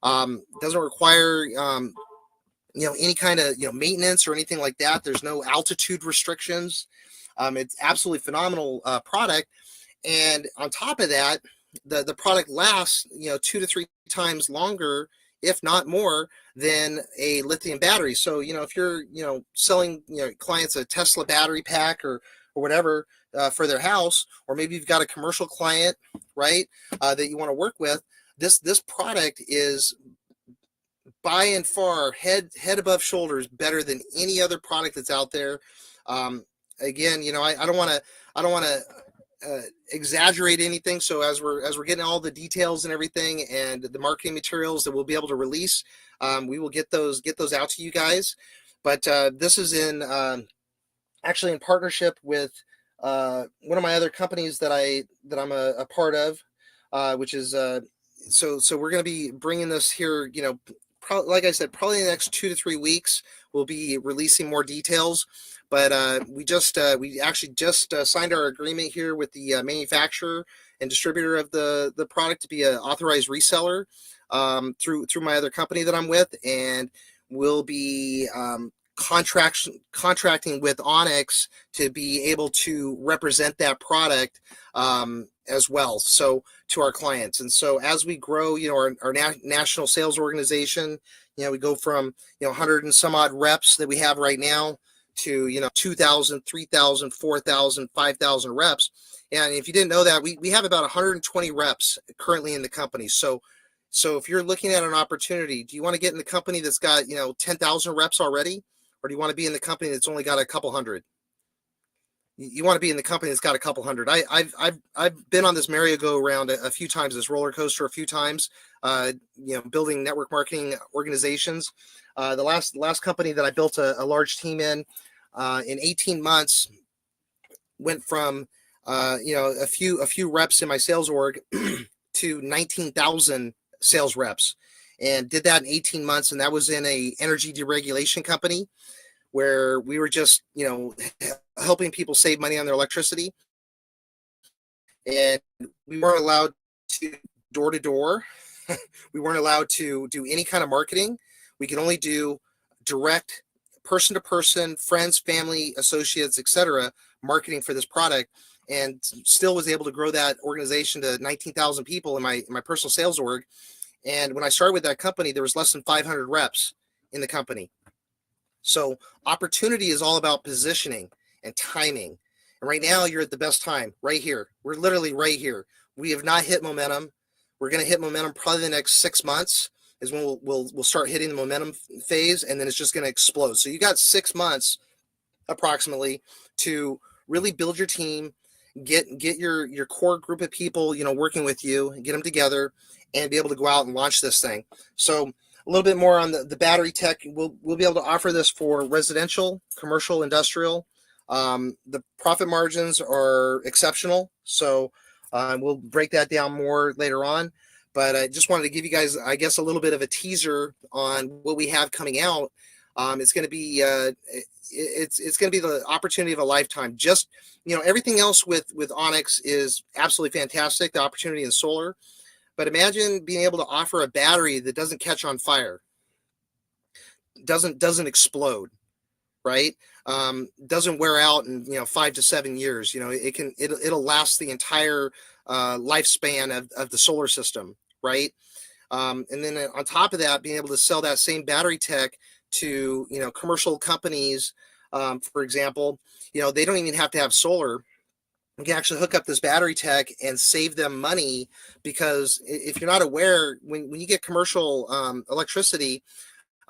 Doesn't require any kind of maintenance or anything like that. There's no altitude restrictions. It's absolutely phenomenal product, and on top of that, the product lasts 2 to 3 times longer, if not more, than a lithium battery. So if you're selling clients a Tesla battery pack or whatever for their house, or maybe you've got a commercial client, right, that you want to work with, this product is by and far head above shoulders better than any other product that's out there. Again, I don't want to exaggerate anything. So as we're getting all the details and everything and the marketing materials that we'll be able to release, we will get those out to you guys. But this is actually in partnership with one of my other companies that I'm a part of, which is so we're going to be bringing this here. Like I said, probably in the next 2 to 3 weeks, we'll be releasing more details. But we actually just signed our agreement here with the manufacturer and distributor of the product to be an authorized reseller through my other company that I'm with, and we'll be contracting with Onyx to be able to represent that product as well, so to our clients. And so as we grow, our national sales organization, we go from 100 and some odd reps that we have right now to 2,000, 3,000, 4,000, 5,000 reps. And if you didn't know that, we have about 120 reps currently in the company. So So if you're looking at an opportunity, do you want to get in the company that's got 10,000 reps already, or do you want to be in the company that's only got a couple hundred? You want to be in the company that's got a couple hundred. I've been on this merry-go-round a few times, this roller coaster a few times. Building network marketing organizations. The last company that I built a large team in 18 months went from a few reps in my sales org to 19,000 sales reps, and did that in 18 months. And that was in a energy deregulation company where we were just helping people save money on their electricity, and we weren't allowed to door to door. We weren't allowed to do any kind of marketing. We could only do direct person to person, friends, family, associates, etc., marketing for this product, and still was able to grow that organization to 19,000 people in my personal sales org. And when I started with that company, there was less than 500 reps in the company. So opportunity is all about positioning and timing. And right now you're at the best time, right here. We're literally right here. We have not hit momentum. We're going to hit momentum probably the next 6 months is when we'll start hitting the momentum phase, and then it's just going to explode. So you got 6 months approximately to really build your team, get your core group of people, working with you, and get them together and be able to go out and launch this thing. So a little bit more on the battery tech. We'll be able to offer this for residential, commercial, industrial. The profit margins are exceptional. So we'll break that down more later on. But I just wanted to give you guys, I guess, a little bit of a teaser on what we have coming out. It's going to be it's going to be the opportunity of a lifetime. Just everything else with Onyx is absolutely fantastic. The opportunity in solar. But imagine being able to offer a battery that doesn't catch on fire, doesn't explode, right? Doesn't wear out in 5 to 7 years. It'll last the entire lifespan of the solar system, right? And then on top of that, being able to sell that same battery tech to commercial companies, for example, they don't even have to have solar. You can actually hook up this battery tech and save them money, because if you're not aware, when you get commercial electricity,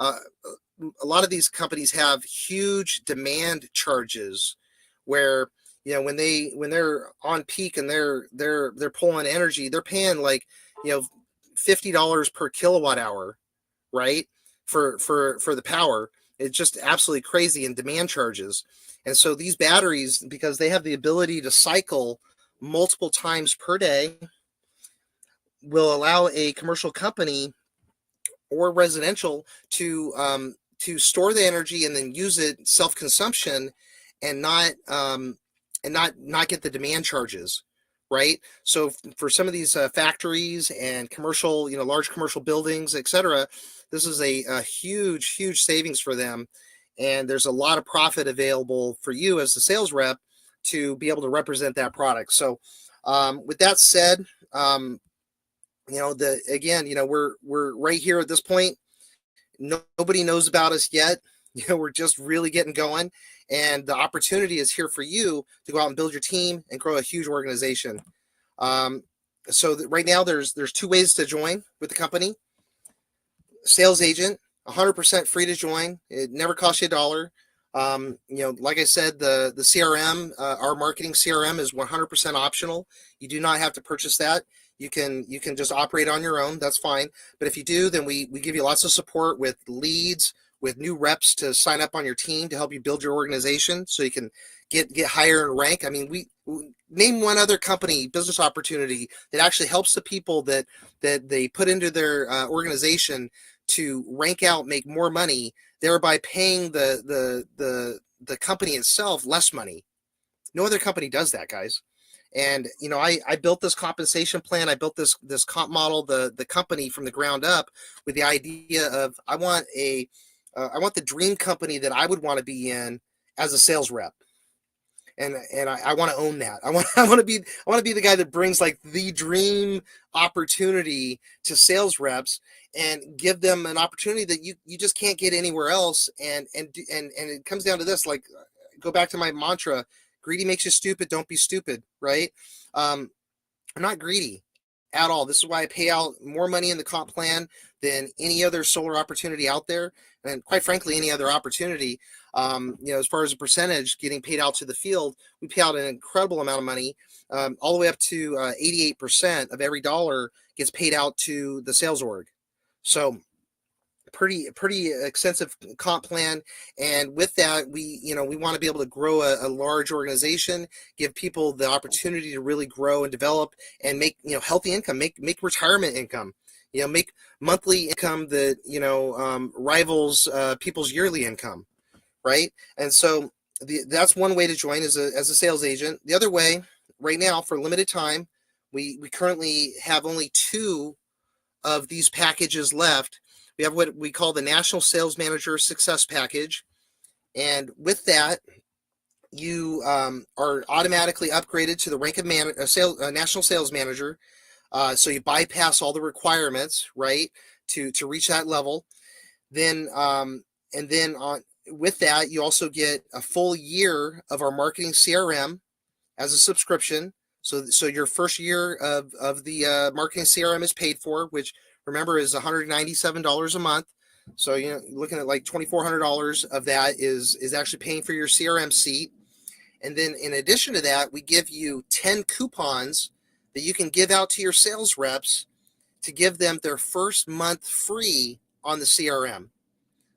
a lot of these companies have huge demand charges where when they're on peak and they're pulling energy, they're paying like $50 per kilowatt hour, right, for the power. It's just absolutely crazy in demand charges. And so these batteries, because they have the ability to cycle multiple times per day, will allow a commercial company or residential to store the energy and then use it self-consumption, and not get the demand charges, right? So for some of these factories and commercial, large commercial buildings, etc., this is a huge savings for them. And there's a lot of profit available for you as the sales rep to be able to represent that product. So with that said, we're right here at this point. Nobody knows about us yet. We're just really getting going, and the opportunity is here for you to go out and build your team and grow a huge organization. Right now there's 2 ways to join with the company. Sales agent, 100% free to join. It never costs you $1. Like I said, the CRM, our marketing CRM, is 100% optional. You do not have to purchase that. You can just operate on your own. That's fine. But if you do, then we give you lots of support with leads, with new reps to sign up on your team to help you build your organization so you can get higher in rank. I mean, we name one other company, business opportunity that actually helps the people that they put into their organization to rank out, make more money, thereby paying the company itself less money. No other company does that, guys. And I built this compensation plan. I built this comp model, the company from the ground up, with the idea of I want the dream company that I would want to be in as a sales rep. And I want to own that. I want to be the guy that brings like the dream opportunity to sales reps and give them an opportunity that you just can't get anywhere else. And it comes down to this, like, go back to my mantra: greedy makes you stupid. Don't be stupid, right? I'm not greedy. at all. This is why I pay out more money in the comp plan than any other solar opportunity out there, and quite frankly, any other opportunity. As far as a percentage getting paid out to the field, we pay out an incredible amount of money, all the way up to 88% of every dollar gets paid out to the sales org. So pretty extensive comp plan, and with that we want to be able to grow a large organization, give people the opportunity to really grow and develop and make healthy income, make retirement income, make monthly income that rivals people's yearly income, right? And so that's one way to join as a sales agent. The other way, right now, for limited time, we currently have only 2 of these packages left. We have what we call the National Sales Manager Success Package. And with that, you are automatically upgraded to the rank of National Sales Manager. So you bypass all the requirements, right, to reach that level. Then, with that, you also get a full year of our marketing CRM as a subscription. So your first year of the marketing CRM is paid for, which, remember, is $197 a month. So looking at like $2,400 of that is actually paying for your CRM seat. And then in addition to that, we give you 10 coupons that you can give out to your sales reps to give them their first month free on the CRM.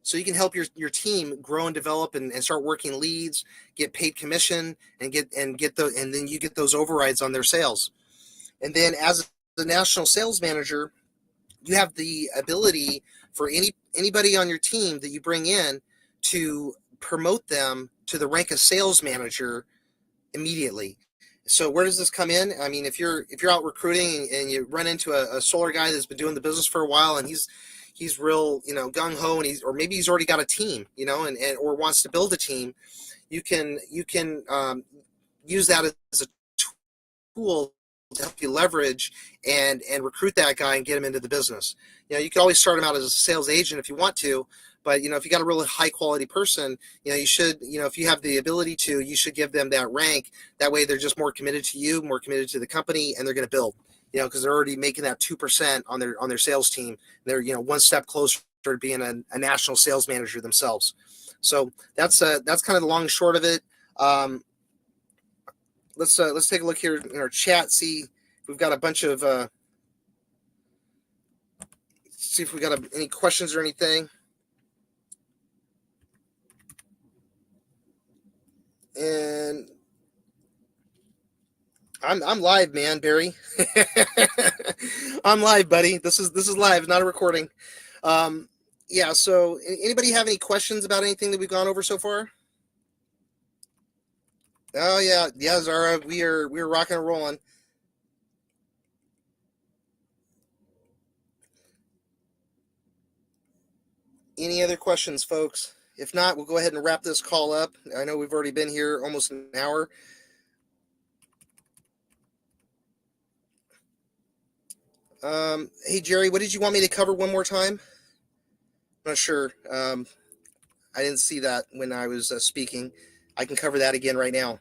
So you can help your team grow and develop and start working leads, get paid commission, and then you get those overrides on their sales. And then as the national sales manager, you have the ability for anybody on your team that you bring in to promote them to the rank of sales manager immediely. So where does this come in? I mean, if you're out recruiting and you run into a solar guy that's been doing the business for a while and he's real gung ho, and or maybe he's already got a team, and or wants to build a team, you can use that as a tool to help you leverage and recruit that guy and get him into the business. You can always start him out as a sales agent if you want to, but if you got a really high quality person, you should, if you have the ability to, you should give them that rank. That way they're just more committed to you, more committed to the company, and they're going to build, because they're already making that 2% on their sales team. They're one step closer to being a national sales manager themselves. So that's kind of the long and short of it. Let's take a look here in our chat. See if we've got a bunch of see if we got any questions or anything. And I'm live, man, Barry. I'm live, buddy. This is live, not a recording. Yeah. So, anybody have any questions about anything that we've gone over so far? Oh yeah, Zara. We're rocking and rolling. Any other questions, folks? If not, we'll go ahead and wrap this call up. I know we've already been here almost an hour. Hey, Jerry, what did you want me to cover one more time? I'm not sure. I didn't see that when I was speaking. I can cover that again right now.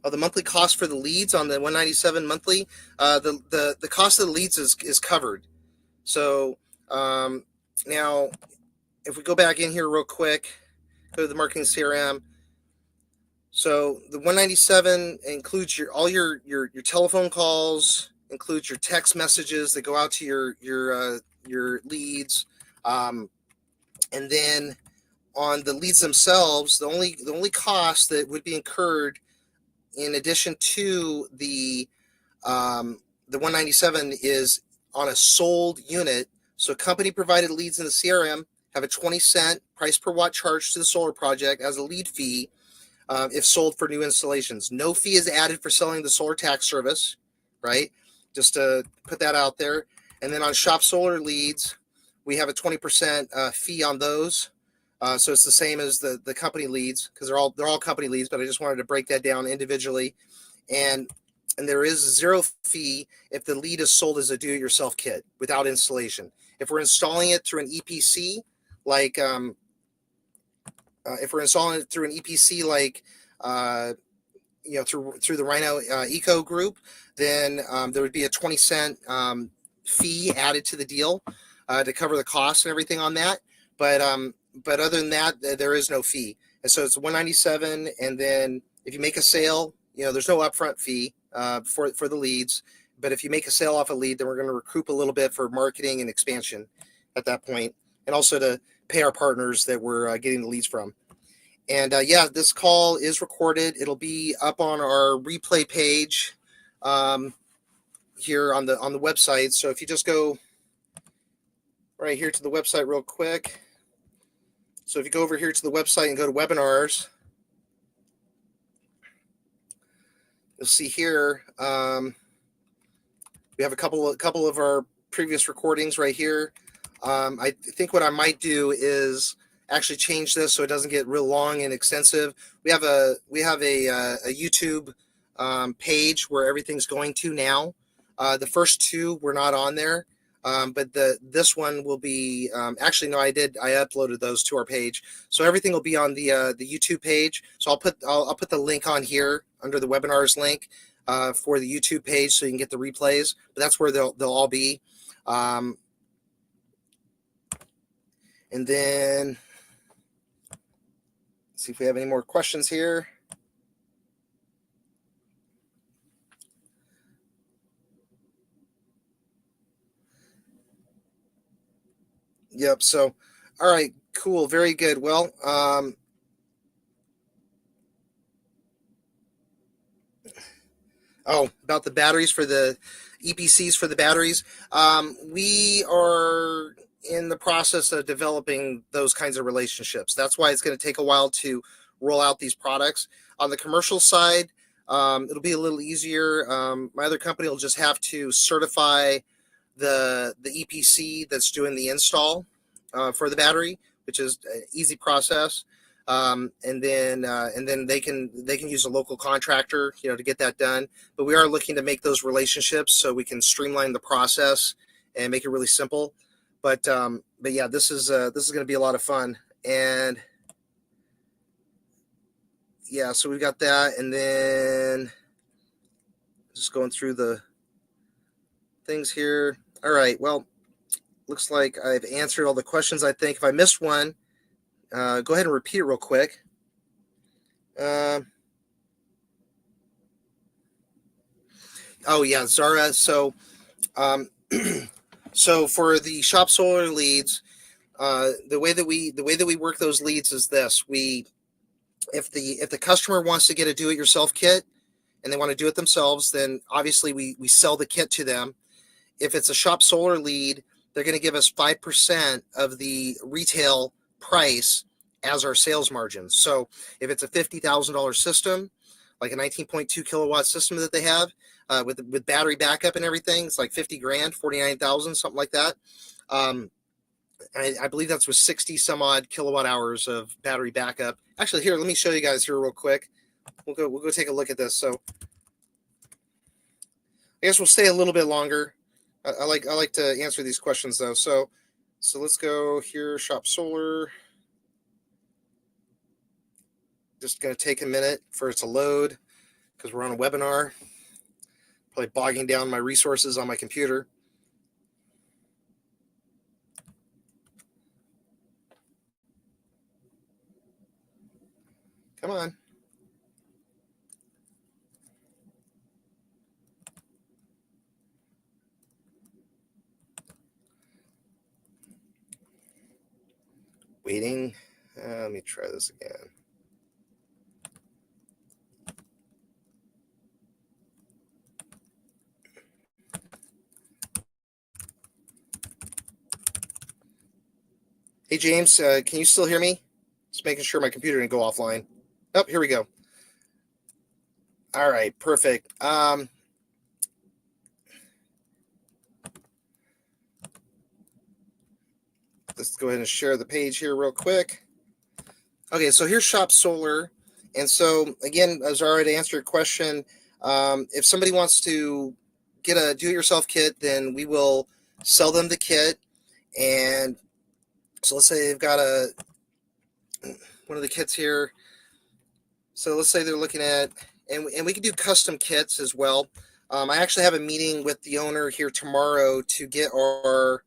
Oh, the monthly cost for the leads on the 197 monthly. The cost of the leads is covered. So now, if we go back in here real quick, go to the marketing CRM. So the 197 includes all your telephone calls, includes your text messages that go out to your leads, and then on the leads themselves, the only cost that would be incurred in addition to the 197 is on a sold unit. So company provided leads in the CRM have a 20-cent price per watt charge to the solar project as a lead fee. If sold for new installations. No fee is added for selling the solar tax service, right? Just to put that out there. And then on shop solar leads, we have a 20% fee on those. So it's the same as the company leads, because they're all company leads, but I just wanted to break that down individually. And there is a zero fee if the lead is sold as a do-it-yourself kit without installation. If we're installing it through an EPC, like if we're installing it through an EPC, like through the Rhino Eco Group, then there would be a 20-cent fee added to the deal to cover the costs and everything on that. But other than that, there is no fee, and so it's $197. And then if you make a sale, there's no upfront fee for the leads. But if you make a sale off a lead, then we're going to recoup a little bit for marketing and expansion at that point, and also to pay our partners that we're getting the leads from. And this call is recorded. It'll be up on our replay page here on the website. So if you just go right here to the website real quick. So if you go over here to the website and go to webinars, you'll see here we have a couple of our previous recordings right here. I think what I might do is actually change this so it doesn't get real long and extensive. We have a YouTube page where everything's going to now. The first two were not on there, but this one will be. Actually, no, I uploaded those to our page, so everything will be on the YouTube page. So I'll put the link on here under the webinars link for the YouTube page, so you can get the replays. But that's where they'll all be. And then see if we have any more questions here. Yep. So, all right, cool. Very good. Well, about the batteries for the EPCs for the batteries. We are in the process of developing those kinds of relationships. That's why it's going to take a while to roll out these products. On the commercial side, it'll be a little easier. My other company will just have to certify the EPC that's doing the install for the battery, which is an easy process. And then they can use a local contractor, to get that done. But we are looking to make those relationships so we can streamline the process and make it really simple. But yeah, this is going to be a lot of fun. And yeah, so we've got that, and then just going through the things here. All right, well, looks like I've answered all the questions. I think if I missed one, go ahead and repeat it real quick. Oh yeah, Zara. So, so for the shop solar leads, the way that we work those leads is this: if the customer wants to get a do-it-yourself kit and they want to do it themselves, then obviously we sell the kit to them. If it's a shop solar lead, they're going to give us 5% of the retail price as our sales margin. So if it's a $50,000 system, like a 19.2 kilowatt system that they have with battery backup and everything, it's like 50 grand, 49,000, something like that. I believe that's with 60 some odd kilowatt hours of battery backup. Actually, here, let me show you guys here real quick. We'll go take a look at this. So I guess we'll stay a little bit longer. I like to answer these questions though. So let's go here, shop solar. Just going to take a minute for it to load because we're on a webinar. Probably bogging down my resources on my computer. Come on. Waiting. Let me try this again. Hey, James, can you still hear me? Just making sure my computer didn't go offline. Oh, here we go. All right, perfect. Let's go ahead and share the page here real quick. Okay, so here's Shop Solar. And so, again, as I already answered your question, if somebody wants to get a do-it-yourself kit, then we will sell them the kit. And so let's say they've got one of the kits here. So let's say they're looking at and we can do custom kits as well. I actually have a meeting with the owner here tomorrow to get our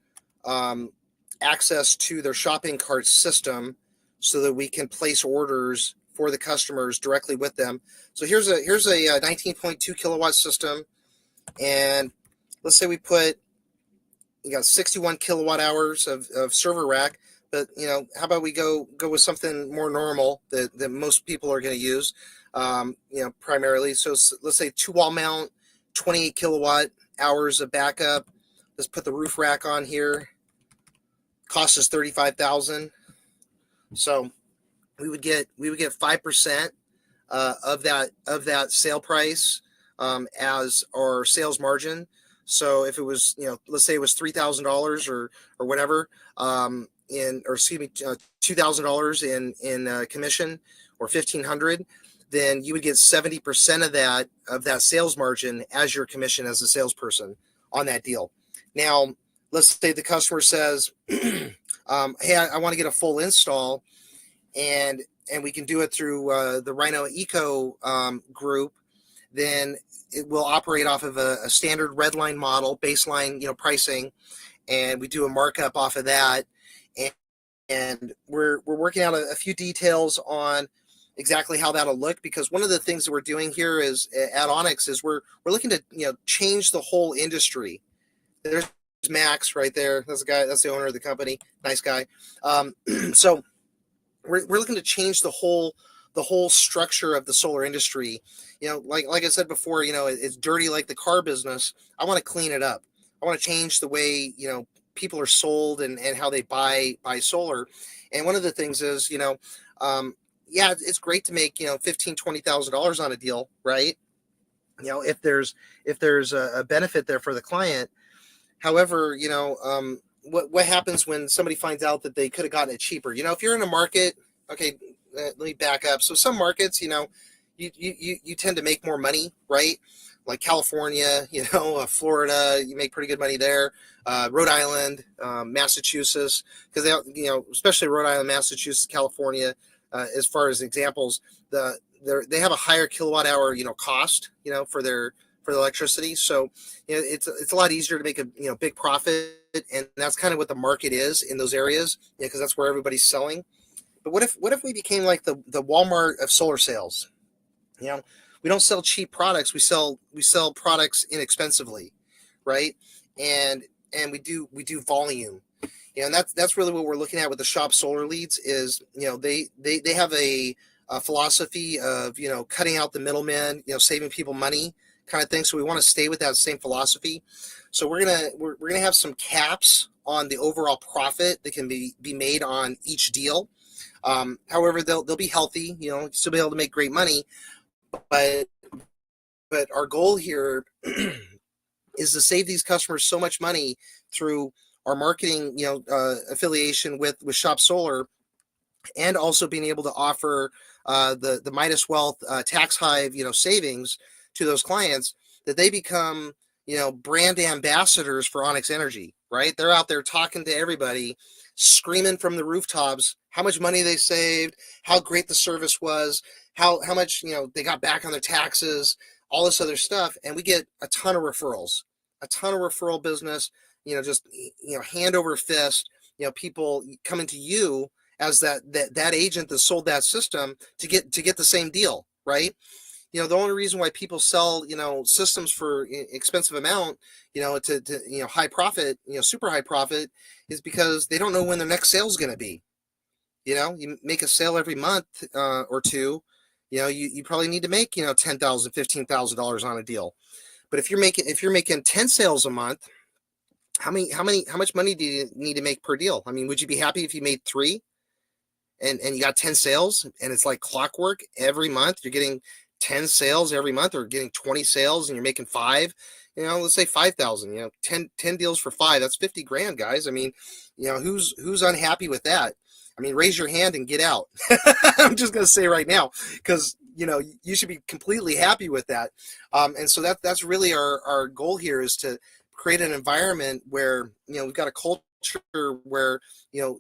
access to their shopping cart system so that we can place orders for the customers directly with them. So here's a 19.2 kilowatt system, and let's say we got 61 kilowatt hours of server rack. But how about we go with something more normal that most people are going to use, primarily. So let's say 2-wall mount, 28 kilowatt hours of backup. Let's put the roof rack on here. Cost us $35,000. So we would get 5% of that sale price as our sales margin. So if it was, let's say it was $3,000 or whatever, $2,000 in commission, or $1,500, then you would get 70% of that sales margin as your commission as a salesperson on that deal. Now, let's say the customer says, "Hey, I want to get a full install," and we can do it through the Rhino Eco group. Then it will operate off of a standard redline model, baseline, pricing, and we do a markup off of that. And we're working out a few details on exactly how that'll look, because one of the things that we're doing here is at Onyx is we're looking to change the whole industry. There's Max right there. That's the owner of the company. Nice guy. So we're looking to change the whole structure of the solar industry. Like I said before, it's dirty like the car business. I want to clean it up. I want to change the way people are sold and how they buy solar. And one of the things is it's great to make $15,000-$20,000 on a deal, right? If there's a benefit there for the client. However, what happens when somebody finds out that they could have gotten it cheaper? If you're in a market, okay, let me back up. So some markets, you tend to make more money, right? Like California, Florida, you make pretty good money there. Rhode Island, Massachusetts, because especially Rhode Island, Massachusetts, California, as far as examples, they have a higher kilowatt hour, cost, for the electricity. So it's a lot easier to make a big profit, and that's kind of what the market is in those areas, because that's where everybody's selling. But what if we became like the Walmart of solar sales? We don't sell cheap products. We sell products inexpensively, right? And we do volume. And that's really what we're looking at with the shop solar leads is, they have a philosophy of, cutting out the middlemen, saving people money kind of thing. So we want to stay with that same philosophy. So we're gonna have some caps on the overall profit that can be made on each deal. However, they'll be healthy, still be able to make great money. But our goal here is to save these customers so much money through our marketing, affiliation with Shop Solar, and also being able to offer the Midas Wealth tax hive, savings to those clients, that they become, brand ambassadors for Onyx Energy, right? They're out there talking to everybody, screaming from the rooftops how much money they saved, how great the service was, how much they got back on their taxes, all this other stuff, and we get a ton of referral business. Just hand over fist. People coming to you as that agent that sold that system to get the same deal, right? The only reason why people sell systems for expensive amount, to high profit, super high profit, is because they don't know when their next sale is going to be. You make a sale every month or two. You probably need to make $10,000, $15,000 on a deal. But if you're making 10 sales a month, how much money do you need to make per deal? I mean, would you be happy if you made 3 and you got 10 sales, and it's like clockwork every month? You're getting 10 sales every month, or getting 20 sales and you're making 5, let's say 5,000, 10 deals for 5, that's 50 grand, guys. I mean, who's unhappy with that? I mean, raise your hand and get out. I'm just going to say right now, because, you should be completely happy with that. And so that's really our goal here, is to create an environment where, we've got a culture where,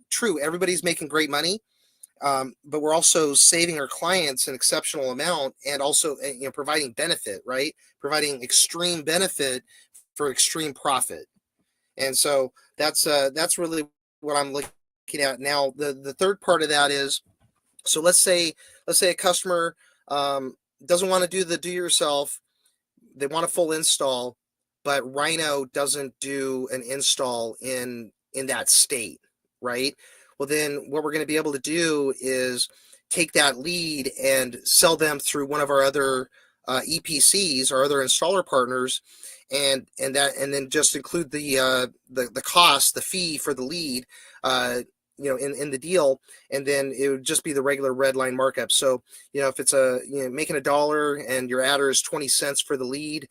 true, everybody's making great money. but we're also saving our clients an exceptional amount, and also providing benefit, right? Providing extreme benefit for extreme profit. And so that's really what I'm looking at now. The third part of that is, so let's say a customer doesn't want to do the do yourself. They want a full install, but Rhino doesn't do an install in that state, right? Well, then what we're going to be able to do is take that lead and sell them through one of our other EPCs, our other installer partners, and then just include the cost, the fee for the lead, in the deal, and then it would just be the regular red line markup. So if it's making $1 and your adder is 20 cents for the lead,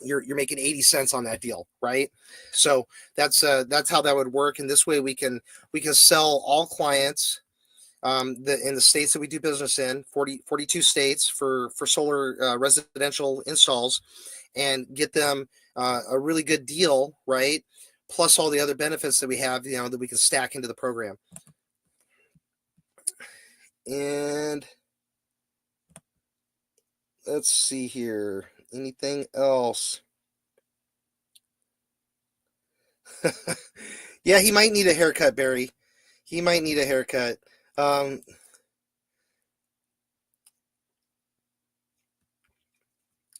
you're making 80 cents on that deal, right? So that's how that would work. And this way we can sell all clients in the states that we do business in, 42 states for solar residential installs, and get them a really good deal, right? Plus all the other benefits that we have, that we can stack into the program. And let's see here. Anything else? Yeah, he might need a haircut, Barry. He might need a haircut.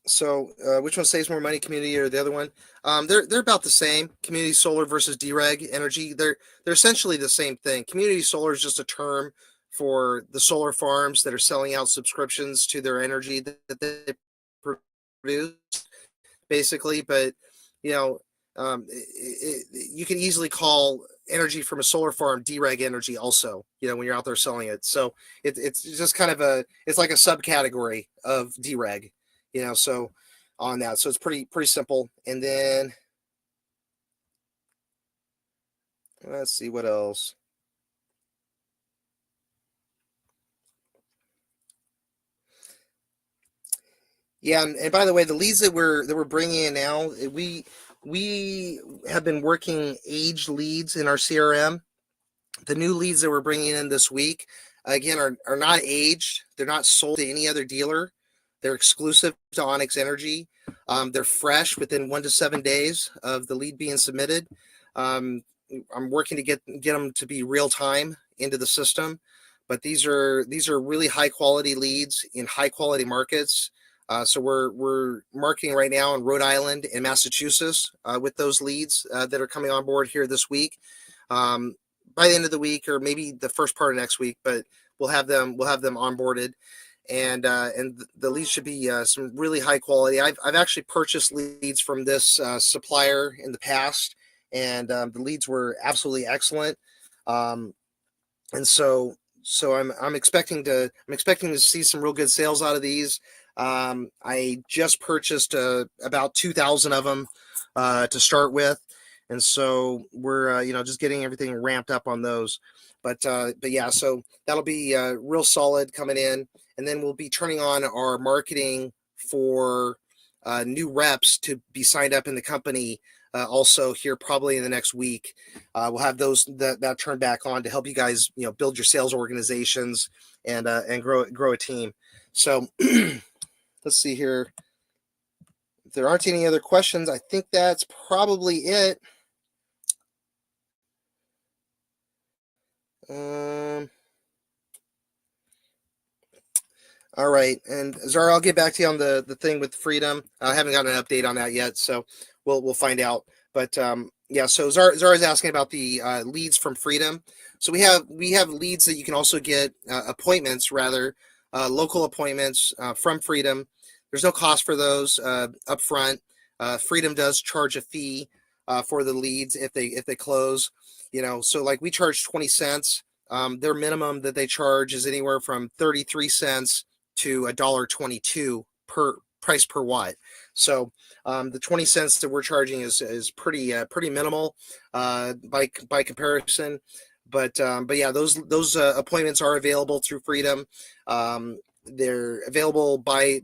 So which one saves more money, community or the other one? They're about the same. Community solar versus dereg energy. They're essentially the same thing. Community solar is just a term for the solar farms that are selling out subscriptions to their energy that they produce, basically. But you can easily call energy from a solar farm dereg energy also, when you're out there selling it. So it's just kind of it's like a subcategory of dereg. So on that. So it's pretty simple. And then let's see what else. Yeah, and by the way, the leads that we're bringing in now, we have been working aged leads in our CRM. The new leads that we're bringing in this week, again, are not aged. They're not sold to any other dealer. They're exclusive to Onyx Energy. They're fresh within 1 to 7 days of the lead being submitted. I'm working to get them to be real time into the system, but these are really high quality leads in high quality markets. So we're marketing right now in Rhode Island and Massachusetts with those leads that are coming on board here this week. By the end of the week, or maybe the first part of next week, but we'll have them onboarded. And the leads should be some really high quality. I've actually purchased leads from this supplier in the past, and the leads were absolutely excellent. And so I'm expecting to see some real good sales out of these. I just purchased about 2,000 of them to start with, and so we're just getting everything ramped up on those. But yeah, so that'll be real solid coming in. And then we'll be turning on our marketing for new reps to be signed up in the company also here probably in the next week. We'll have that turned back on to help you guys build your sales organizations and grow a team. So let's see here. If there aren't any other questions, I think that's probably it. All right, and Zara, I'll get back to you on the thing with Freedom. I haven't gotten an update on that yet, so we'll find out. But yeah, so Zara's asking about the leads from Freedom. So we have leads that you can also get appointments, rather local appointments from Freedom. There's no cost for those up front. Freedom does charge a fee for the leads if they close. So like we charge 20 cents. Their minimum that they charge is anywhere from 33 cents to $1.22 per price per watt. So the 20 cents that we're charging is pretty minimal by comparison. But yeah, those appointments are available through Freedom. They're available by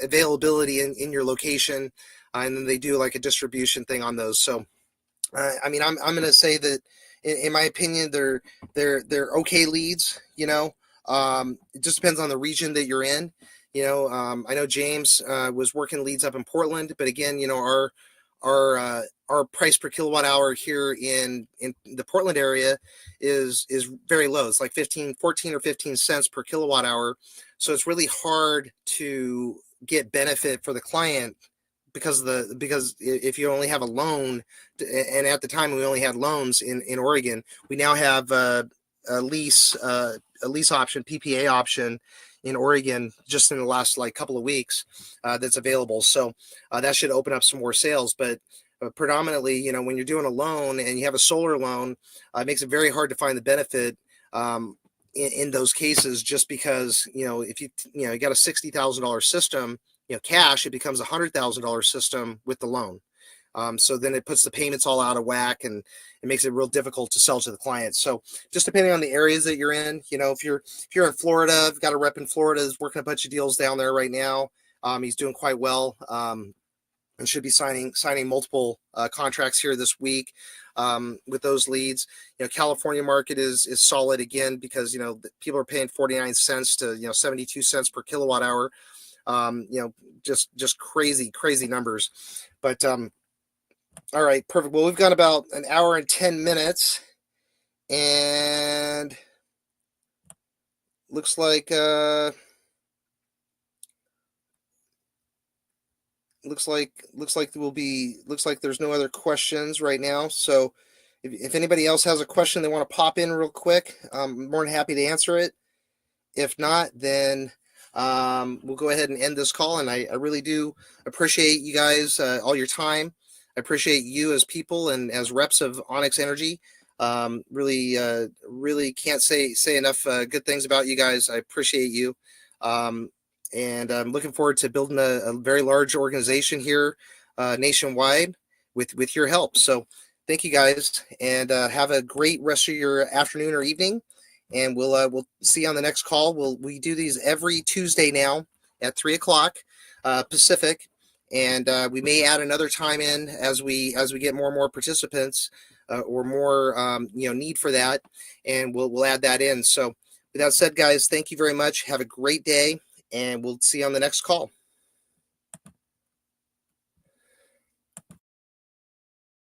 availability in your location, and then they do like a distribution thing on those. So I'm going to say that in my opinion, they're okay leads. It just depends on the region that you're in. I know James was working leads up in Portland, but again, our price per kilowatt hour here in the Portland area is very low. It's like 14 or 15 cents per kilowatt hour. So it's really hard to get benefit for the client because if you only have a loan, and at the time we only had loans in Oregon, we now have a lease option, PPA option in Oregon just in the last couple of weeks that's available. So that should open up some more sales. But predominantly, when you're doing a loan and you have a solar loan, it makes it very hard to find the benefit in those cases, just because, if you got a $60,000 system, cash, it becomes $100,000 system with the loan. So then it puts the payments all out of whack, and it makes it real difficult to sell to the client. So just depending on the areas that you're in, if you're in Florida, I've got a rep in Florida is working a bunch of deals down there right now. He's doing quite well, and should be signing multiple contracts here this week with those leads. California market is solid again, because people are paying 49 cents to 72 cents per kilowatt hour. Just crazy numbers. But all right, perfect. Well, we've got about an hour and 10 minutes, and looks like there's no other questions right now. So if anybody else has a question they want to pop in real quick, I'm more than happy to answer it. If not, then we'll go ahead and end this call. And I really do appreciate you guys, all your time. I appreciate you as people and as reps of Onyx Energy. Really can't say enough good things about you guys. I appreciate you. And I'm looking forward to building a very large organization here nationwide with your help. So thank you guys, and have a great rest of your afternoon or evening. And we'll see you on the next call. We do these every Tuesday now at 3:00 Pacific, and we may add another time in as we get more and more participants or more need for that, and we'll add that in. So with that said, guys, thank you very much. Have a great day, and we'll see you on the next call.